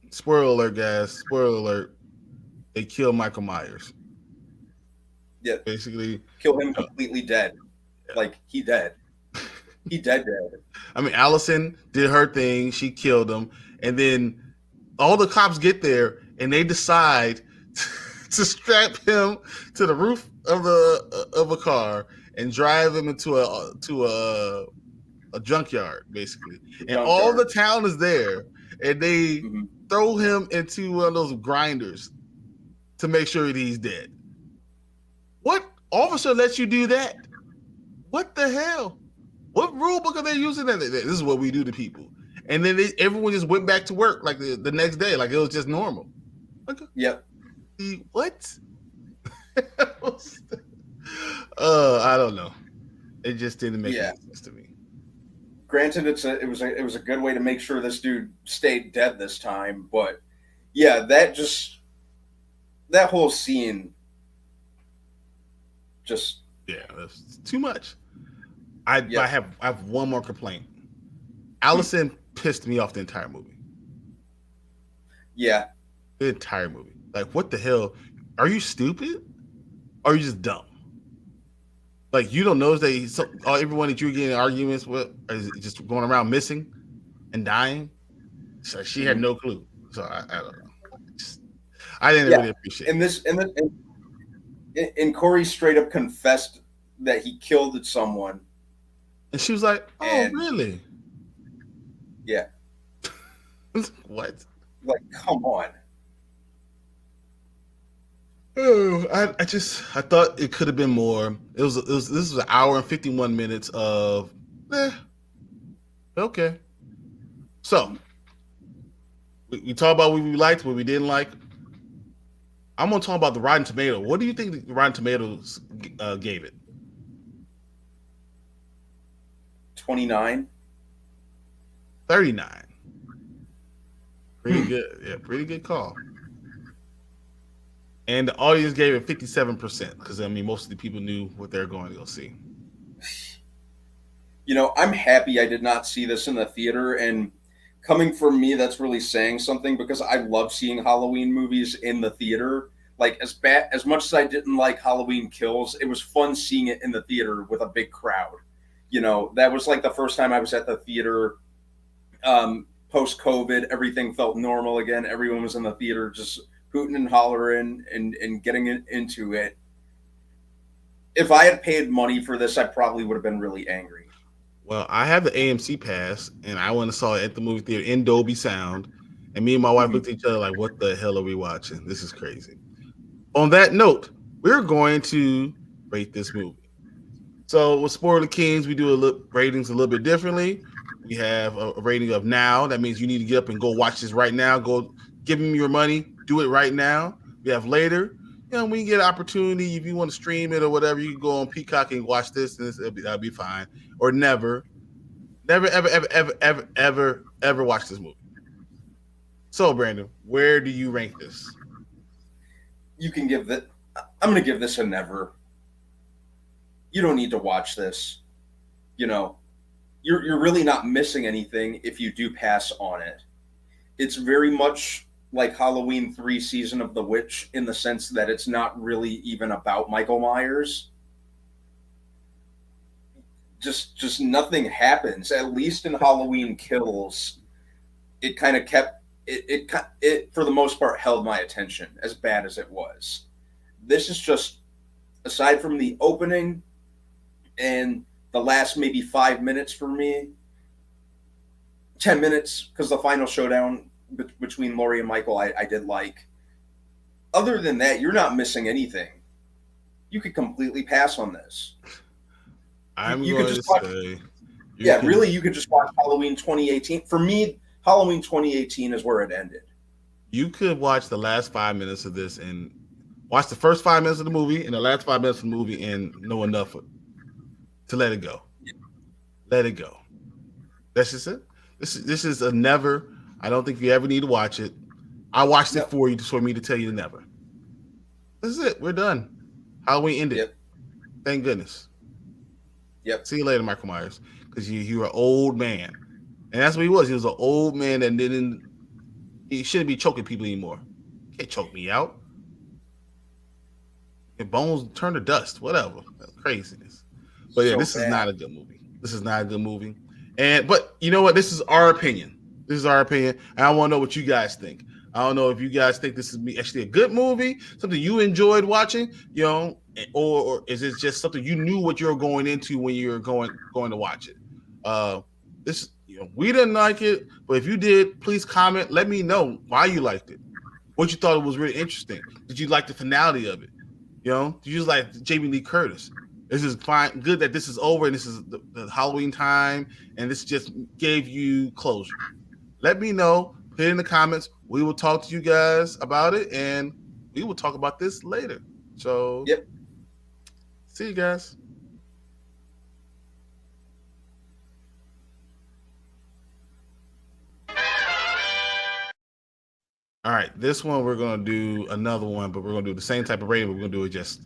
spoiler alert, guys. Spoiler alert. They kill Michael Myers. Yeah. Basically. Kill him completely dead. Yeah. Like he dead. He dead. I mean, Allison did her thing. She killed him. And then all the cops get there and they decide to strap him to the roof of a car and drive him into a junkyard, basically. And all the town is there, and they throw him into one of those grinders to make sure that he's dead. What officer lets you do that? What the hell? What rule book are they using? This is what we do to people. And then everyone just went back to work like the next day, like it was just normal. Okay. Yep. What? I don't know. It just didn't make sense to me. Granted, it was a good way to make sure this dude stayed dead this time, but yeah, that whole scene just that's too much. I have one more complaint. Allison pissed me off the entire movie. Yeah. The entire movie. Like, what the hell? Are you stupid? Or are you just dumb? Like, you don't know that everyone that you're getting arguments with is just going around missing and dying? So she had no clue. So I don't know. I didn't really appreciate it. And Corey straight up confessed that he killed someone. And she was like, oh, really? Yeah. What? Like, come on. Oh, I thought it could have been more. This was an hour and 51 minutes of okay. So we talk about what we liked, what we didn't like. I'm gonna talk about the Rotten Tomato. What do you think the Rotten Tomatoes gave it? 29. 39. Pretty good. Yeah, pretty good call. And the audience gave it 57% because, I mean, most of the people knew what they're going to go see. I'm happy I did not see this in the theater. And coming from me, that's really saying something because I love seeing Halloween movies in the theater. Like, as much as I didn't like Halloween Kills, it was fun seeing it in the theater with a big crowd. That was like the first time I was at the theater post-COVID. Everything felt normal again. Everyone was in the theater just hooting and hollering and getting into it. if I had paid money for this, I probably would have been really angry. Well, I have the AMC pass, and I went and saw it at the movie theater in Dolby Sound. And me and my wife looked at each other like, "What the hell are we watching? This is crazy." On that note, we're going to rate this movie. So with Spoiler Kings, we do ratings a little bit differently. We have a rating of now. That means you need to get up and go watch this right now. Go give them your money. Do it right now. We have later. When you get an opportunity, if you want to stream it or whatever, you can go on Peacock and watch this, and that'll be fine. Or never, ever, ever watch this movie. So, Brandon, where do you rank this? You can give that. I'm going to give this a never. You don't need to watch this. You're really not missing anything if you do pass on it. It's very much like Halloween 3 Season of the Witch in the sense that it's not really even about Michael Myers. Just nothing happens. At least in Halloween Kills, it kind of kept it for the most part held my attention, as bad as it was. This is just, aside from the opening and the last maybe 5 minutes for me, 10 minutes, because the final showdown between Laurie and Michael I did like. Other than that, you're not missing anything. You could completely pass on this. You could just watch Halloween 2018. For me, Halloween 2018 is where it ended. You could watch the last 5 minutes of this and watch the first 5 minutes of the movie and the last 5 minutes of the movie and know enough to let it go. Let it go. That's just it. This is a never. I don't think you ever need to watch it. I watched it for you for me to tell you to never. This is it. We're done. Halloween ended. Yep. Thank goodness. Yep. See you later, Michael Myers. Because you're an old man. And that's what he was. He was an old man that he shouldn't be choking people anymore. Can't choke me out. Your bones turn to dust. Whatever. That's craziness. But yeah, this is not a good movie. This is not a good movie. But you know what? This is our opinion. This is our opinion. And I want to know what you guys think. I don't know if you guys think this is actually a good movie, something you enjoyed watching, or is it just something you knew what you were going into when you were going to watch it? We didn't like it, but if you did, please comment. Let me know why you liked it, what you thought it was really interesting. Did you like the finality of it? Did you just like Jamie Lee Curtis? This is fine. Good that this is over and this is the Halloween time, and this just gave you closure. Let me know. Put it in the comments. We will talk to you guys about it, and we will talk about this later. So, yep. See you guys. All right, this one we're going to do another one, but we're going to do the same type of rating, but we're going to do it just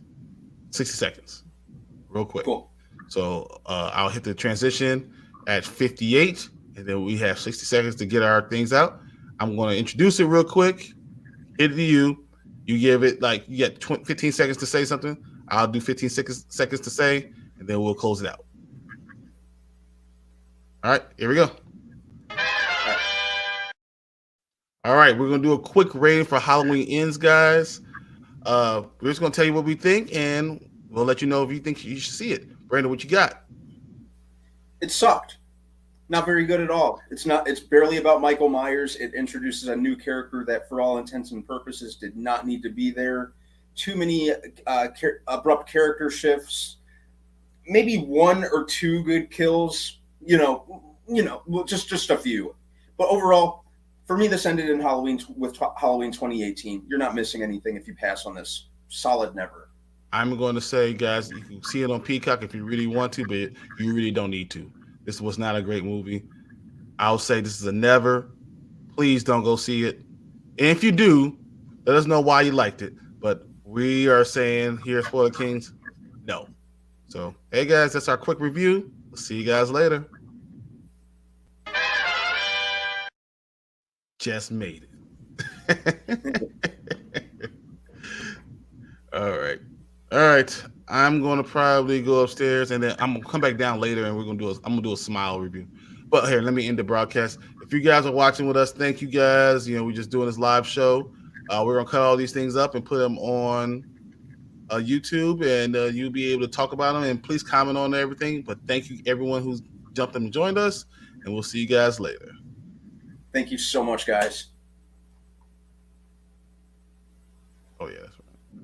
60 seconds. Real quick. Cool. So I'll hit the transition at 58, and then we have 60 seconds to get our things out. I'm going to introduce it real quick. Hit it to you. You give it you get 15 seconds to say something. I'll do 15 seconds to say, and then we'll close it out. All right, here we go. All right, we're going to do a quick rating for Halloween Ends, guys. We're just going to tell you what we think, and we'll let you know if you think you should see it. Brandon, what you got? It sucked. Not very good at all. It's barely about Michael Myers. It introduces a new character that, for all intents and purposes, did not need to be there. Too many abrupt character shifts. Maybe one or two good kills. Just a few. But overall, for me, this ended in Halloween 2018. You're not missing anything if you pass on this. Solid never. I'm going to say, guys, you can see it on Peacock if you really want to, but you really don't need to. This was not a great movie. I'll say this is a never. Please don't go see it. And if you do, let us know why you liked it. But we are saying here at Spoiler Kings, no. So, hey, guys, that's our quick review. We'll see you guys later. Just made it. All right. I'm going to probably go upstairs, and then I'm going to come back down later, and I'm going to do a smile review. But here, let me end the broadcast. If you guys are watching with us, thank you guys. We're just doing this live show. We're going to cut all these things up and put them on YouTube, and you'll be able to talk about them. And please comment on everything. But thank you, everyone who's jumped and joined us, and we'll see you guys later. Thank you so much, guys. Oh yeah, that's right.